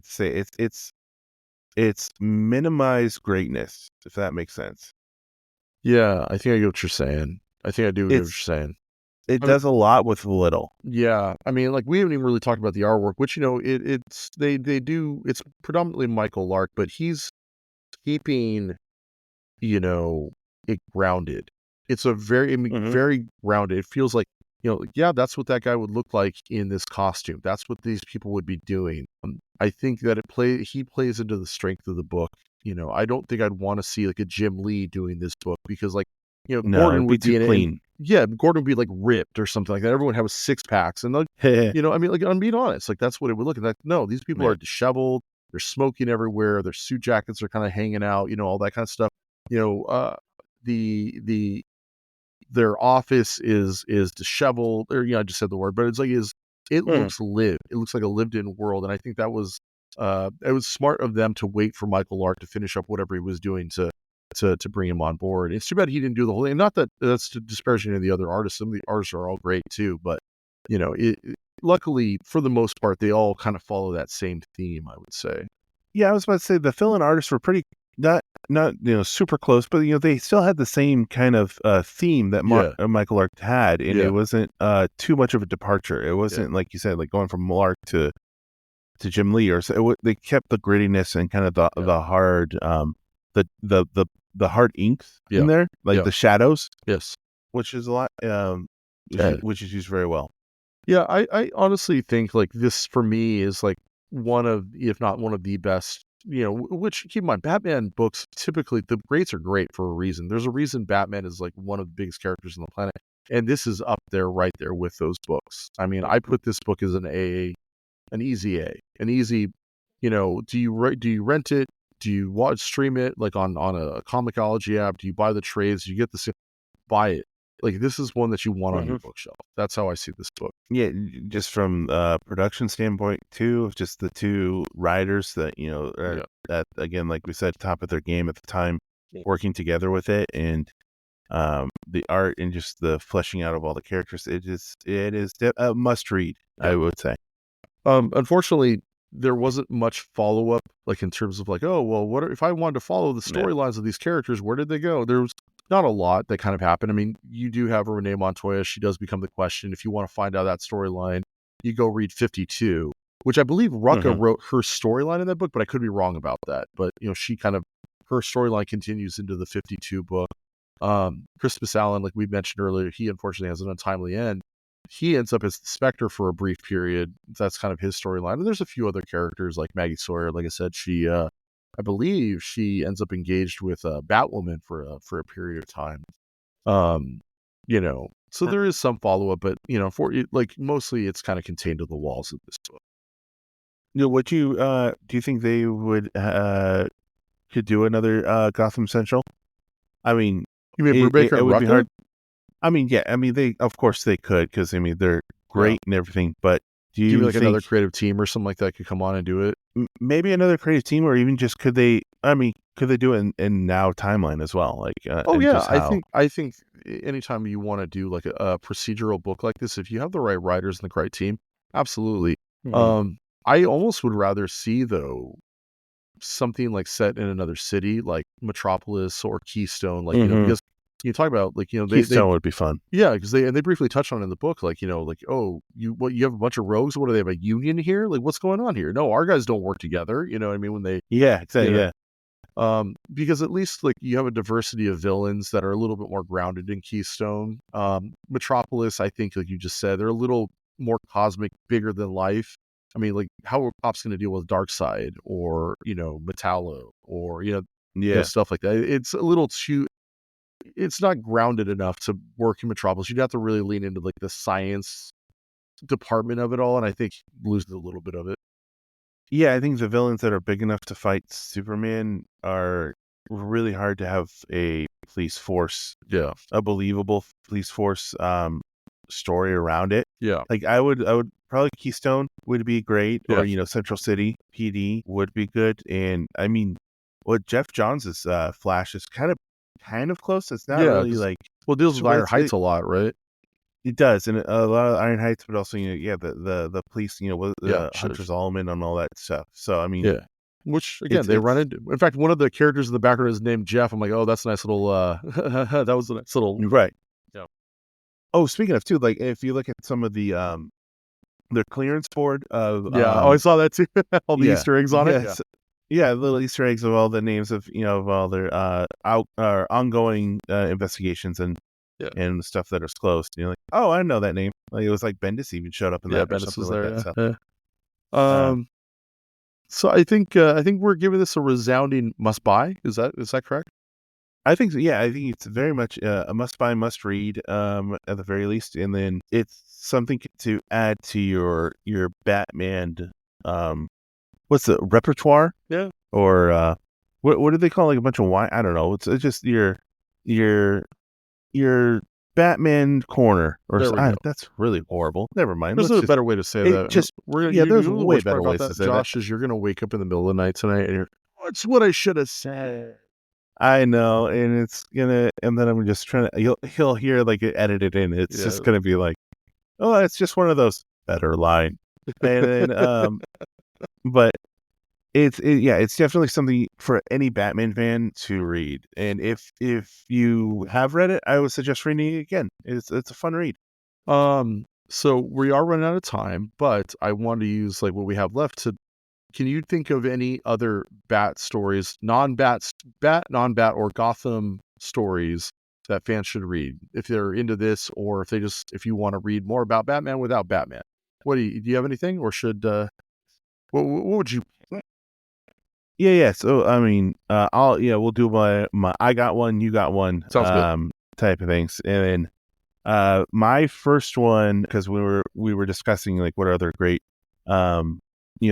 It's minimize greatness, if that makes sense. Yeah, I think I get what you're saying. I think I do get what you're It's saying. it I mean, does a lot with little. yeah, I mean, like we haven't even really talked about the artwork, which it's they do. It's predominantly Michael Lark, but he's keeping it grounded. It's a very, I mean, Hmm. very grounded. It feels like, like, yeah, that's what that guy would look like in this costume. That's what these people would be doing. I think that he plays into the strength of the book. I don't think I'd want to see like a Jim Lee doing this book because like, No, Gordon it'd be would too be in it and clean. yeah, Gordon would be like ripped or something like that. Everyone have 6 packs and like, I mean, like I'm being honest, like that's what it would look like. No, these people Yeah. are disheveled. They're smoking everywhere. Their suit jackets are kind of hanging out, all that kind of stuff. You know, uh, the their office is disheveled, or I just said the word, but it's like it Mm. looks lived. It looks like a lived-in world, and I think that was it was smart of them to wait for Michael Lark to finish up whatever he was doing to bring him on board. It's too bad he didn't do the whole thing. Not that that's to disparaging of the other artists. Some of the artists are all great too, but luckily for the most part, they all kind of follow that same theme, I would say. Yeah, I was about to say the fill-in artists were pretty not super close, but they still had the same kind of theme that Yeah, Michael Lark had, and it yeah, wasn't too much of a departure. It yeah, wasn't like you said, like going from Lark to Jim Lee, or so they kept the grittiness and kind of the yeah, the hard the the the the hard inks in yeah, there, like yeah, the shadows, yes. which is a lot Yeah. which is used very well. Yeah, I honestly think like this for me is like one of, if not one of the best, which keep in mind, Batman books typically the greats are great for a reason. There's a reason Batman is like one of the biggest characters on the planet. And this is up there right there with those books. I mean, I put this book as an A, an easy A, an easy, do you rent it? Do you watch stream it like on a Comixology app? Do you buy the trades? Do you get buy it? Like this is one that you want on your Mhm. bookshelf. That's how I see this book. Yeah, just from production standpoint too, of just the two writers that are Yeah. at, again, like we said, top of their game at the time, Yeah. working together with it, and the art and just the fleshing out of all the characters. It is a must read, Yeah. I would say. Unfortunately, there wasn't much follow-up, like, in terms of, like, "Oh, well, what if I wanted to follow the Yeah. storylines of these characters, where did they go?" There was not a lot that kind of happened. I mean, you do have Renee Montoya, she does become the Question. If you wanna find out that storyline, you go read 52, which I believe Rucka Hmm. wrote her storyline in that book, but I could be wrong about that. But, she kind of her storyline continues into the 52 book. Crispus Allen, like we mentioned earlier, he unfortunately has an untimely end. He ends up as the Spectre for a brief period. That's kind of his storyline. And there's a few other characters like Maggie Sawyer. Like I said, I believe she ends up engaged with Batwoman for a period of time. Um, so there is some follow up, but for like mostly it's kind of contained to the walls of this book. Would you do you think they would could do another Gotham Central? I mean, You mean it, Brubaker it and would be Rucka? hard. I mean, yeah, I mean they of course they could, because I mean they're Yeah. great and everything, but do Do you mean you like think another creative team or something like that could come on and do it? maybe another creative team, or even just could they? I mean, could they do it in now timeline as well? Like, Oh and yeah, just I how? think anytime you want to do like a procedural book like this, if you have the right writers and the right team, absolutely. Mhm. Um, I almost would rather see, though, something, like, set in another city, like Metropolis or Keystone, like, Mhm. because you talk about, like, they Keystone would be fun. yeah, because they briefly touch on it in the book, like, like, "Oh, you have a bunch of rogues? What, do they have a union here? Like, what's going on here? No, our guys don't work together," you know what I mean? When they Yeah, you exactly, know, yeah. because at least, like, you have a diversity of villains that are a little bit more grounded in Keystone. Metropolis, I think, like you just said, they're a little more cosmic, bigger than life. I mean, like, how are cops gonna deal with Darkseid or, Metallo or, Yeah. stuff like that? It's a little too it's not grounded enough to work in Metropolis. You'd have to really lean into, like, the science department of it all, and I think loses a little bit of it. Yeah, I think the villains that are big enough to fight Superman are really hard to have a police force, Yeah. a believable police force, story around it. Yeah. Like, I would probably Keystone would be great, or, Yeah. Central City PD would be good, and, I mean, what Jeff Johns' Flash is kind of close. It's not Yeah, really, 'cause like, well, it deals with super Iron Heights a lot, right? it does, and a lot of Iron Heights, but also, yeah, the police, with Yeah, Hunter should've. Zolomon and all that stuff. So, I mean, Yeah. Which, again, they run it's into in fact, one of the characters in the background is named Jeff. I'm like, "Oh, that's a nice little, that was a nice little." right. Yeah. Oh, speaking of too, like, if you look at some of the clearance board of, Yeah. Oh, I saw that too. All the yeah, Easter eggs on it. Yeah. yes, yeah, little Easter eggs of all the names of, of all their, ongoing, investigations Yeah. and stuff that is closed. You're like, "Oh, I know that name." Like, it was like Bendis even showed up in Yeah, that or Bendis something was like there, that, yeah, so, yeah. uh Um, so I think we're giving this a resounding must buy. Is that correct? I think so, yeah, I think it's very much, a must buy, must read, at the very least, and then it's something to add to your Batman, um, what's the repertoire? Yeah. Or, what do they call, like, a bunch of wine? I don't know. It's just your your Batman corner or There we go. that's really horrible. Never mind. There's Let's a just better way to say it that, and just we're gonna yeah, there's know the way worst part better about ways to that, say that. Josh, is you're gonna wake up in the middle of the night tonight and you're, "What's what I should have said?" I know, and it's gonna and then I'm just trying to he'll hear, like, it edited in. It's Yeah. just gonna be like, "Oh, it's just one of those better line." And then, but yeah, it's definitely something for any Batman fan to read, and if you have read it, I would suggest reading it again. It's a fun read. So we are running out of time, but I want to use, like, what we have left to can you think of any other Bat stories, non-Bat, or Gotham stories that fans should read if they're into this, or if you want to read more about Batman without Batman? Do you have anything, or should what would you? Yeah, yeah. So I mean, we'll do my I got one, you got one, Sounds good. type of things, and then my first one, because we were discussing, like, what are other great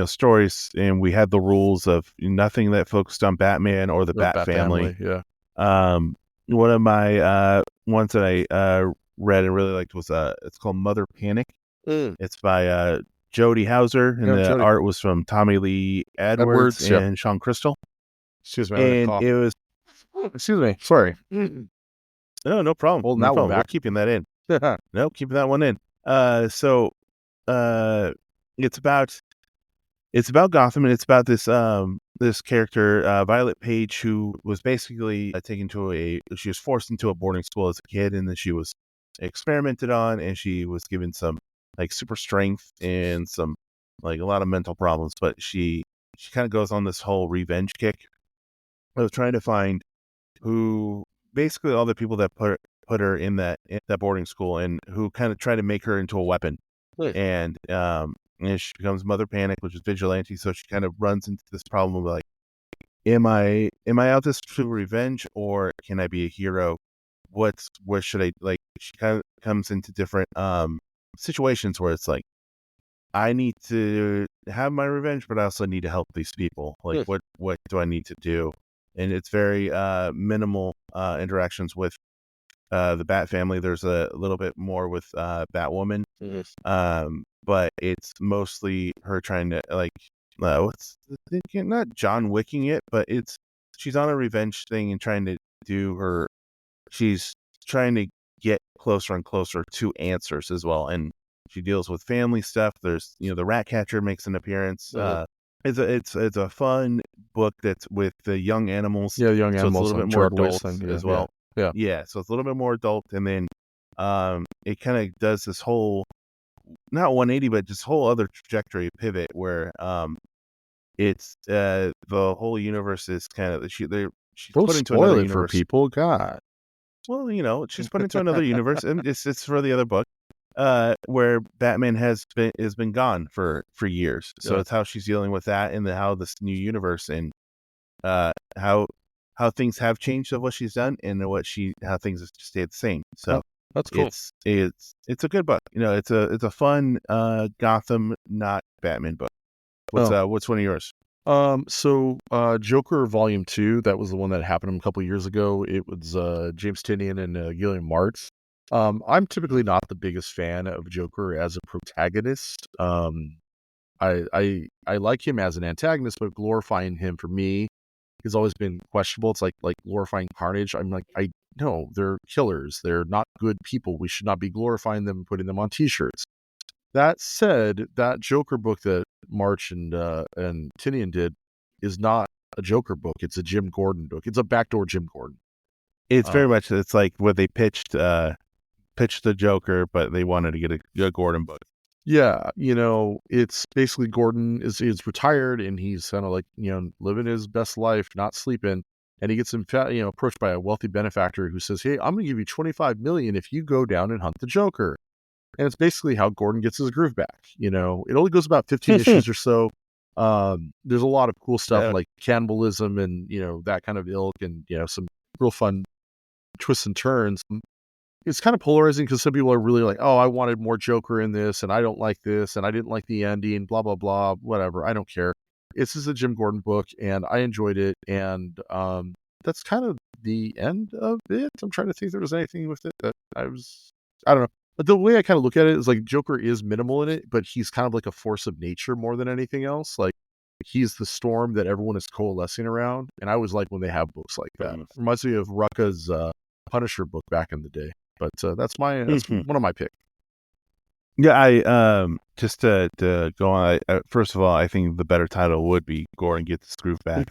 stories, and we had the rules of nothing that focused on Batman or the The Bat Bat family. family, yeah. One of my ones that I read and really liked was it's called Mother Panic. Mm. It's by Jody Hauser, and Yeah, the Jody art was from Tommy Lee Edwards Edwards, yep. and Sean Crystal. Excuse me, I'm gonna And cough. it was Excuse me, sorry. no problem, Holding no that one problem. We're back. keeping that in. No, keeping that one in. So uh, it's about Gotham, and it's about this character, Violet Page, who was basically she was forced into a boarding school as a kid, and then she was experimented on, and she was given some, like, super strength and some, like, a lot of mental problems, but she kind of goes on this whole revenge kick of trying to find who basically all the people that put her in that boarding school, and who kind of try to make her into a weapon. Hmm. And she becomes Mother Panic, which is vigilante. So she kind of runs into this problem of, like, am I out this for revenge, or can I be a hero? What should I like? She kind of comes into different situations where it's like, I need to have my revenge, but I also need to help these people. Like, Hmm. what do I need to do? And it's very minimal interactions with the Bat family. There's a little bit more with Batwoman, Mhm. but it's mostly her trying to, like, what's the thing? Not John Wicking it, but she's on a revenge thing and trying to do her. She's trying to get closer and closer to answers as well, and she deals with family stuff. There's the rat catcher makes an appearance. It's a fun book that's with the young animals, Yeah, the young so it's a animals little on bit more Gerard Way adult thing. as well. Yeah. Yeah, so it's a little bit more adult, and then it kind of does this whole not 180, but just whole other trajectory pivot where it's the whole universe is kind of she's Don't put into another spoil it for universe. people. God. Well, she's put into another universe, and it's for the other book, where Batman has been gone for years. So Yeah. it's how she's dealing with that, and how this new universe, and uh, how things have changed of what she's done, and how things have stayed the same. So That's cool. it's a good book. It's a fun Gotham, not Batman book. Oh. What's one of yours? So Joker Volume 2, that was the one that happened a couple years ago. It was James Tynion and Gillian Martz. I'm typically not the biggest fan of Joker as a protagonist. I like him as an antagonist, but glorifying him for me has always been questionable. It's like glorifying Carnage. I'm like, I no, they're killers. They're not good people. We should not be glorifying them and putting them on T-shirts. That said, that Joker book that March and Tinian did is not a Joker book. It's a Jim Gordon book. It's a backdoor Jim Gordon. It's very much, it's like what they pitched the Joker, but they wanted to get a Gordon book. Yeah, it's basically Gordon is retired and he's kind of like, living his best life, not sleeping. And he gets approached by a wealthy benefactor who says, "Hey, I'm going to give you $25 million if you go down and hunt the Joker." And it's basically how Gordon gets his groove back. It only goes about 15 issues or so. There's a lot of cool stuff like cannibalism and, that kind of ilk, and, some real fun twists and turns. It's kind of polarizing because some people are really like, "Oh, I wanted more Joker in this, and I don't like this, and I didn't like the ending, blah, blah, blah, whatever. I don't care." This is a Jim Gordon book, and I enjoyed it. And that's kind of the end of it. I'm trying to think if there was anything with it that I don't know. But the way I kind of look at it is like Joker is minimal in it, but he's kind of like a force of nature more than anything else. Like he's the storm that everyone is coalescing around. And I always like when they have books like that. Reminds me of Rucka's Punisher book back in the day. But that's one of my picks. Yeah, I just to go on. First of all, I think the better title would be Gordon Gets His Groove Back.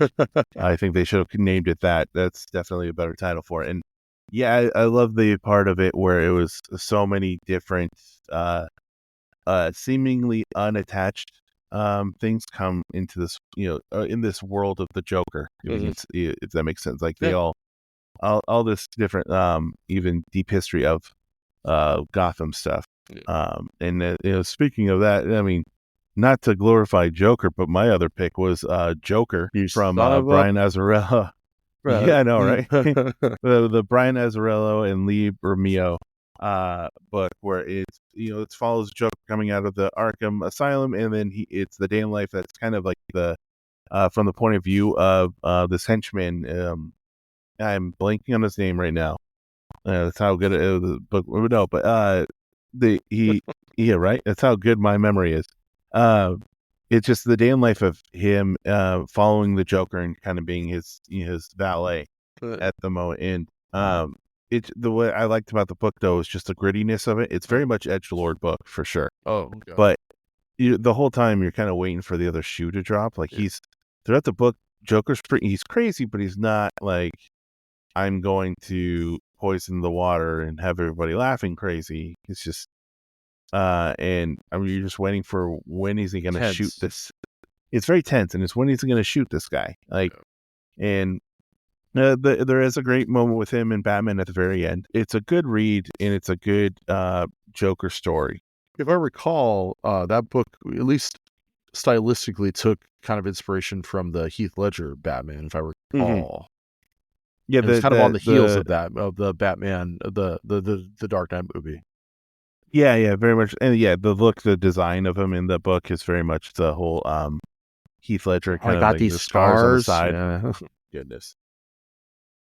I think they should have named it that. That's definitely a better title for it. And yeah, I love the part of it where it was so many different, seemingly unattached things come into this, in this world of the Joker. If that makes sense, like they all this different, even deep history of Gotham stuff. And speaking of that, I mean, not to glorify Joker, but my other pick was Joker from Brian Azzarello. Yeah, I know, right? the Brian Azzarello and Lee Bermeo book, where it follows Joker coming out of the Arkham Asylum, and then it's the day in life that's kind of like the from the point of view of this henchman. I'm blanking on his name right now. That's how good the book. No, but yeah, right. That's how good my memory is. It's just the day in life of him following the Joker and kind of being his valet at the moment. And it's the way I liked about the book though is just the grittiness of it. It's very much edgelord book for sure. Oh, okay. But the whole time you're kind of waiting for the other shoe to drop. Like he's throughout the book, Joker's he's crazy, but he's not like, I'm going to poison the water and have everybody laughing crazy. It's just and I mean, you're just waiting for when is he going to shoot this. It's very tense, and it's when he's going to shoot this guy. Like, and there is a great moment with him and Batman at the very end. It's a good read, and it's a good Joker story. If I recall, that book, at least stylistically, took kind of inspiration from the Heath Ledger Batman, if I recall. Mm-hmm. Yeah, it's kind of on the heels of the Batman, the Dark Knight movie. Yeah, very much. And yeah, the design of him in the book is very much the whole Heath Ledger kind of got like these the scars on the side. Yeah. Goodness.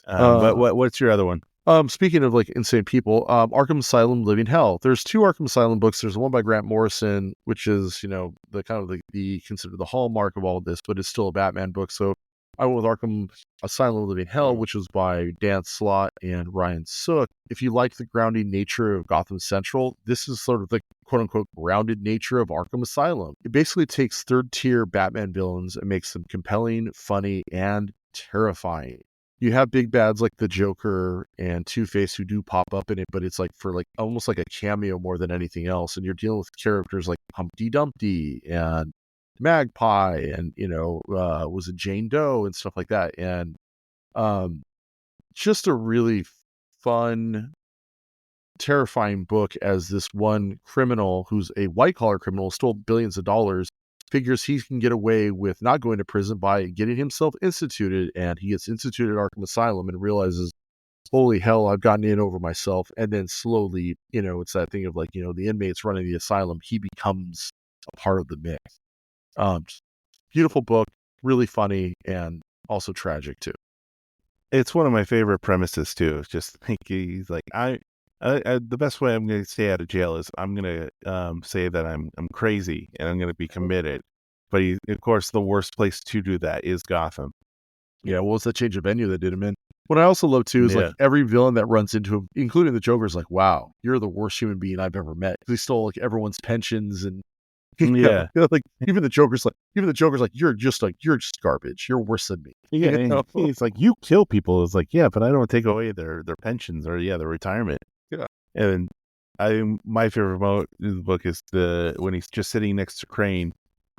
But what's your other one? Speaking of like insane people, Arkham Asylum, Living Hell. There's 2 Arkham Asylum books. There's one by Grant Morrison, which is the kind of the considered the hallmark of all of this, but it's still a Batman book. So I went with Arkham Asylum Living Hell, which was by Dan Slott and Ryan Sook. If you like the grounding nature of Gotham Central, this is sort of the quote-unquote grounded nature of Arkham Asylum. It basically takes third-tier Batman villains and makes them compelling, funny, and terrifying. You have big bads like the Joker and Two-Face who do pop up in it, but it's like for like almost like a cameo more than anything else. And you're dealing with characters like Humpty Dumpty and Magpie and, was it Jane Doe and stuff like that. And um, just a really fun, terrifying book as this one criminal who's a white-collar criminal, stole billions of dollars, figures he can get away with not going to prison by getting himself instituted, and he gets instituted at Arkham Asylum and realizes, holy hell, I've gotten in over myself. And then slowly, it's that thing of like, the inmates running the asylum, he becomes a part of the mix. Beautiful book, really funny, and also tragic too. It's one of my favorite premises too. It's just like he's like, the best way I'm going to stay out of jail is I'm going to say that I'm crazy and I'm going to be committed. But of course, the worst place to do that is Gotham. Yeah, well, it's that change of venue that did him in. What I also love too is like every villain that runs into him, including the Joker, is like, wow, you're the worst human being I've ever met. He stole like everyone's pensions and like even the Joker's like, you're just garbage. You're worse than me. Yeah, he's like, you kill people. It's like, yeah, but I don't take away their pensions or their retirement. Yeah, and my favorite moment in the book is when he's just sitting next to Crane,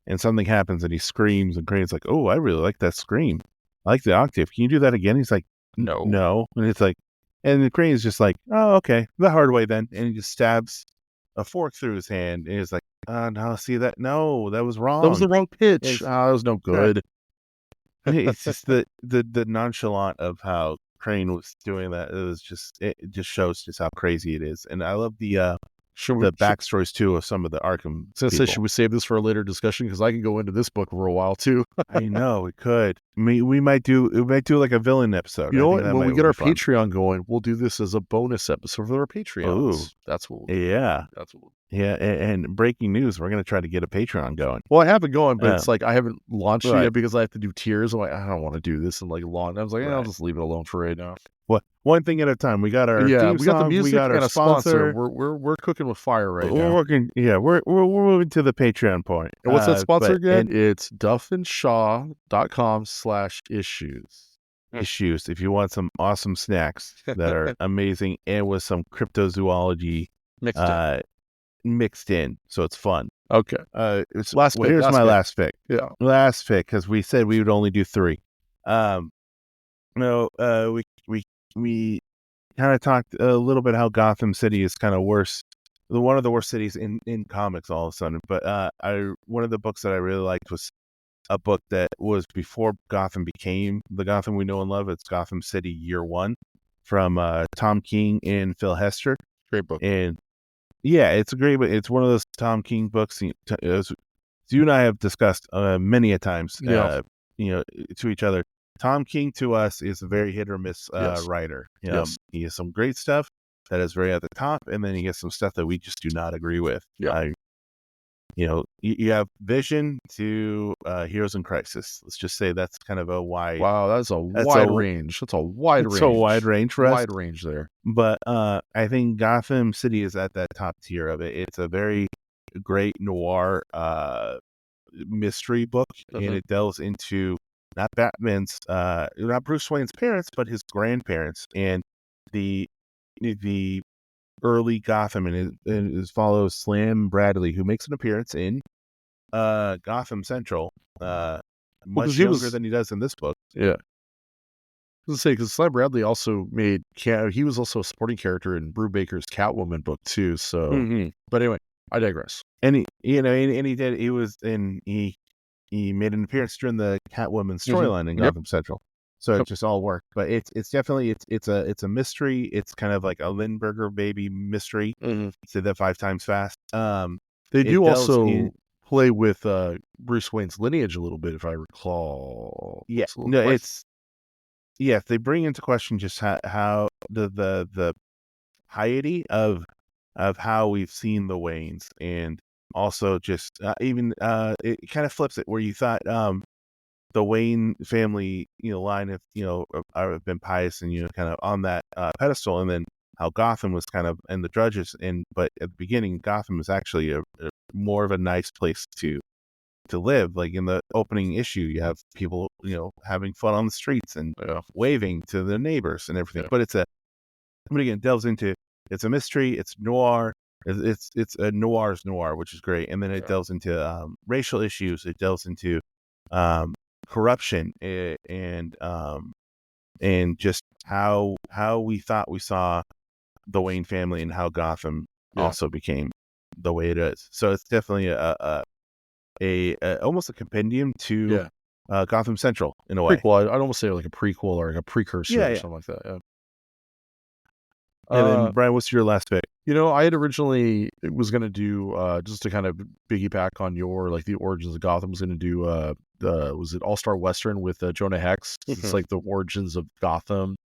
and something happens and he screams, and Crane's like, oh, I really like that scream. I like the octave. Can you do that again? He's like, no, and it's like, and the Crane's just like, oh, okay, the hard way then, and he just stabs a fork through his hand, and he's like, no, see that? No, that was wrong. That was the wrong pitch. That was no good. It's just the nonchalant of how Crane was doing that. It just shows just how crazy it is. And I love the backstories too of some of the Arkham people. Should we save this for a later discussion? Because I can go into this book for a while too. I know we could. We might do like a villain episode. You know what? When we get our Patreon going, we'll do this as a bonus episode for our Patreon. That's what we'll do. Yeah. That's what we'll do. Yeah, and breaking news, we're going to try to get a Patreon going. Well, I have it going, but it's like I haven't launched it yet because I have to do tiers. I'm like, I don't want to do this and like launch. I was like, I'll just leave it alone for right now. What? One thing at a time. We got our we got the music, we got our our sponsor. We're cooking with fire right now. We're working. Yeah, we're moving to the Patreon point. And what's that sponsor again? It's duffandshaw.com/issues. Issues. If you want some awesome snacks that are amazing and with some cryptozoology mixed in, so it's fun. Okay. Here's my last pick. Yeah. Last pick, because we said we would only do 3. We kind of talked a little bit how Gotham City is kind of worse, one of the worst cities in comics all of a sudden. But one of the books that I really liked was a book that was before Gotham became the Gotham we know and love. It's Gotham City Year One from Tom King and Phil Hester. Great book. And yeah, it's a great book. It's one of those Tom King books you and I have discussed many a times, to each other. Tom King to us is a very hit or miss writer. He has some great stuff that is very at the top, and then he has some stuff that we just do not agree with. Yeah. You have Vision to Heroes in Crisis. Let's just say that's kind of a wide. Wow, that's a wide range. That's a wide range. It's a wide range for us. Wide range there. But I think Gotham City is at that top tier of it. It's a very great noir mystery book, and it delves into not Batman's, not Bruce Wayne's parents, but his grandparents and the early Gotham, and it follows Slam Bradley, who makes an appearance in Gotham Central, much younger than he does in this book. Yeah. I was going to say, because Slam Bradley also he was also a supporting character in Brubaker's Catwoman book too. So, but anyway, I digress. And he made an appearance during the Catwoman storyline in Gotham Central. So it just all worked. But it's definitely it's a mystery. It's kind of like a Lindbergh baby mystery. Say that 5 times fast. They do also play with Bruce Wayne's lineage a little bit, if I recall. Yeah. They bring into question just how the piety of how we've seen the Waynes, and also just even it kind of flips it where you thought the Wayne family, line of, have been pious and, kind of on that pedestal. And then how Gotham was kind of, and the Drudges, but at the beginning, Gotham was actually a more of a nice place to live. Like in the opening issue, you have people, having fun on the streets and waving to their neighbors and everything. But but again, delves into, it's a mystery, it's noir, it's a noir's noir, which is great. And then it delves into racial issues, it delves into corruption, and just how we thought we saw the Wayne family and how Gotham also became the way it is. So it's definitely a almost a compendium to Gotham Central in a way. Prequel. I'd almost say like a prequel or like a precursor or something like that. Yeah. And then Brian, what's your last pick? I had originally was going to do just to kind of piggyback on your like the origins of Gotham. Was going to do was it All Star Western with Jonah Hex? It's like the origins of Gotham,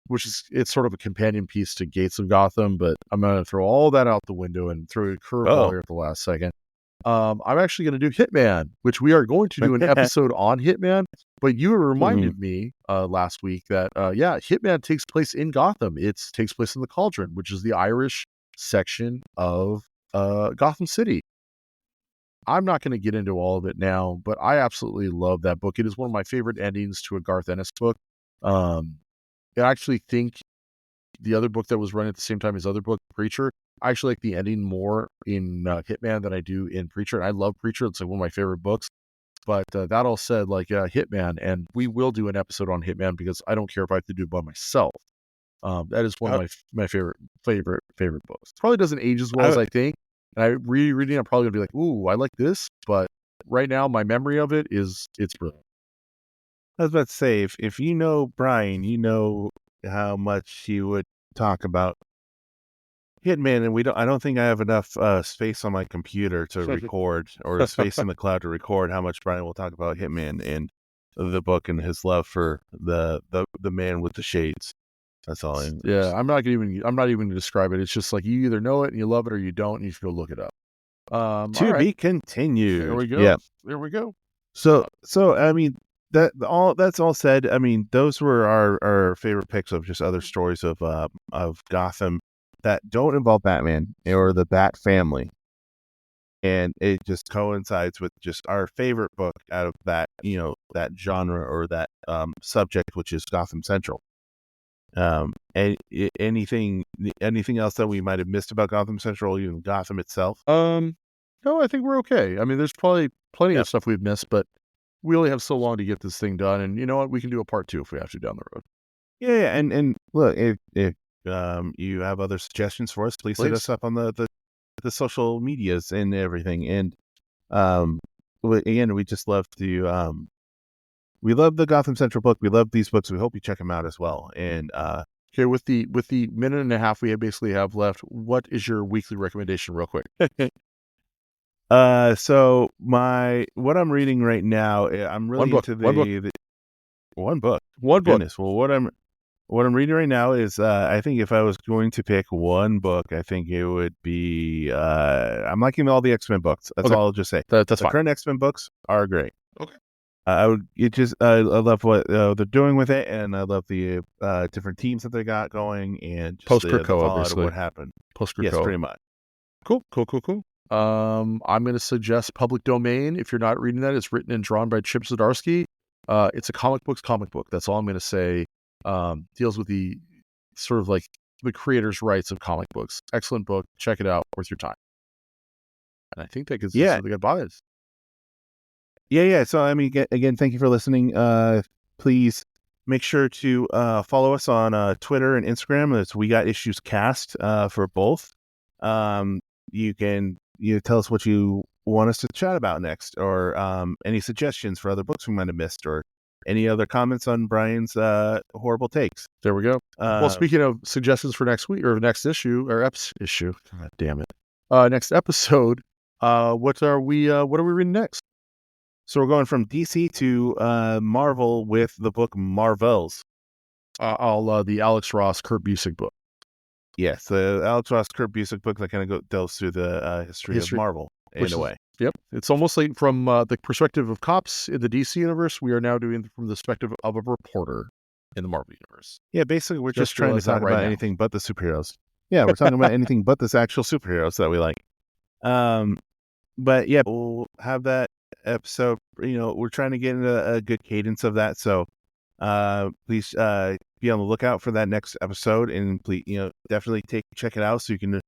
which is it's sort of a companion piece to Gates of Gotham. But I'm going to throw all that out the window and throw a curveball here at the last second. I'm actually going to do Hitman, which we are going to do an episode on Hitman. But you reminded me last week that Hitman takes place in Gotham. It takes place in the Cauldron, which is the Irish section of Gotham City. I'm not going to get into all of it now, but I absolutely love that book. It is one of my favorite endings to a Garth Ennis book. I actually think the other book that was run at the same time as other book, Preacher, I actually like the ending more in Hitman than I do in Preacher. And I love Preacher. It's like one of my favorite books. But that all said, like Hitman, and we will do an episode on Hitman because I don't care if I have to do it by myself. That is one of my favorite books. Probably doesn't age as well as I think. And I rereading, I'm probably gonna be like, ooh, I like this. But right now, my memory of it is it's brilliant. I was about to say, if you know Brian, you know how much he would talk about Hitman, and I don't think I have enough space on my computer to record, or space in the cloud to record how much Brian will talk about Hitman and the book and his love for the man with the shades. That's all. I'm not even going to describe it. It's just like you either know it and you love it, or you don't, and you should go look it up. To be continued. There we go. Yeah. There we go. So I mean, that's all said. I mean, those were our favorite picks of just other stories of Gotham that don't involve Batman or the Bat family. And it just coincides with just our favorite book out of that, that genre or that subject, which is Gotham Central. And anything else that we might have missed about Gotham Central, even Gotham itself? No, I think we're okay. I mean, there's probably plenty of stuff we've missed, but we only have so long to get this thing done. And you know what? We can do a part 2 if we have to down the road. Yeah. And look, if you have other suggestions for us, please hit us up on the social medias and everything. And again, we just love to we love the Gotham Central book. We love these books. We hope you check them out as well. And okay, with the minute and a half we basically have left, what is your weekly recommendation, real quick? So what I'm reading right now, I'm really into one book. Goodness. Well, what I'm reading right now is, I think if I was going to pick one book, I think it would be, I'm liking all the X-Men books. That's all I'll just say. That's the fine. Current X-Men books are great. Okay. I love what they're doing with it, and I love the different teams that they got going, and just the fallout of what happened. Post-Krakoa. Yes, pretty much. Cool. I'm going to suggest Public Domain. If you're not reading that, it's written and drawn by Chip Zdarsky. It's a comic book. That's all I'm going to say. Deals with the sort of like the creator's rights of comic books. Excellent book. Check it out. Worth your time. And I think that gives us something about it. Yeah. So, I mean, again, thank you for listening. Please make sure to follow us on Twitter and Instagram. It's We Got Issues Cast for both. You can tell us what you want us to chat about next, or any suggestions for other books we might have missed, or any other comments on Brian's horrible takes. There we go. Well, speaking of suggestions for next week or next issue or issue, God damn it, next episode, what are we reading next? So we're going from DC to Marvel with the book Marvels. The Alex Ross, Kurt Busiek book. Yes, the Alex Ross, Kurt Busiek book that kind of delves through the history of Marvel in a way. Yep. It's almost like from the perspective of cops in the DC universe, we are now doing it from the perspective of a reporter in the Marvel universe. Yeah, basically, we're just trying to realized that talk right about now. anything but the superheroes. Yeah, we're talking about anything but the actual superheroes that we like. But yeah, we'll have that episode. We're trying to get into a good cadence of that. So, please be on the lookout for that next episode, and please, definitely check it out so you can,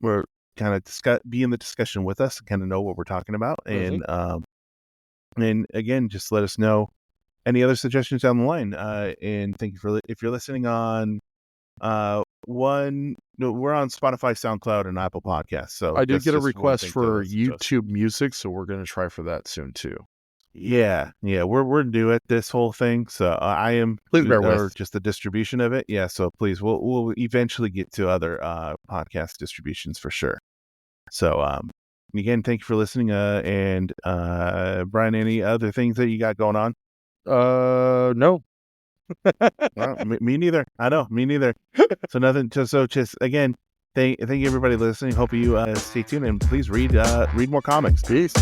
we're kind of be in the discussion with us, kind of know what we're talking about, and again, just let us know any other suggestions down the line. And thank you for if you're listening on we're on Spotify, SoundCloud, and Apple Podcasts. So I did that's get a just one request thing to for listen to us. YouTube Music, so we're going to try for that soon too. Yeah, we're new at this whole thing, so I am Please bear or with. just the distribution of it. Yeah, so please, we'll eventually get to other podcast distributions for sure. So again, thank you for listening. And Brian, any other things that you got going on? No. Well, me neither. I know, me neither. So nothing. Just again, thank you everybody listening. Hope you stay tuned and please read more comics. Peace.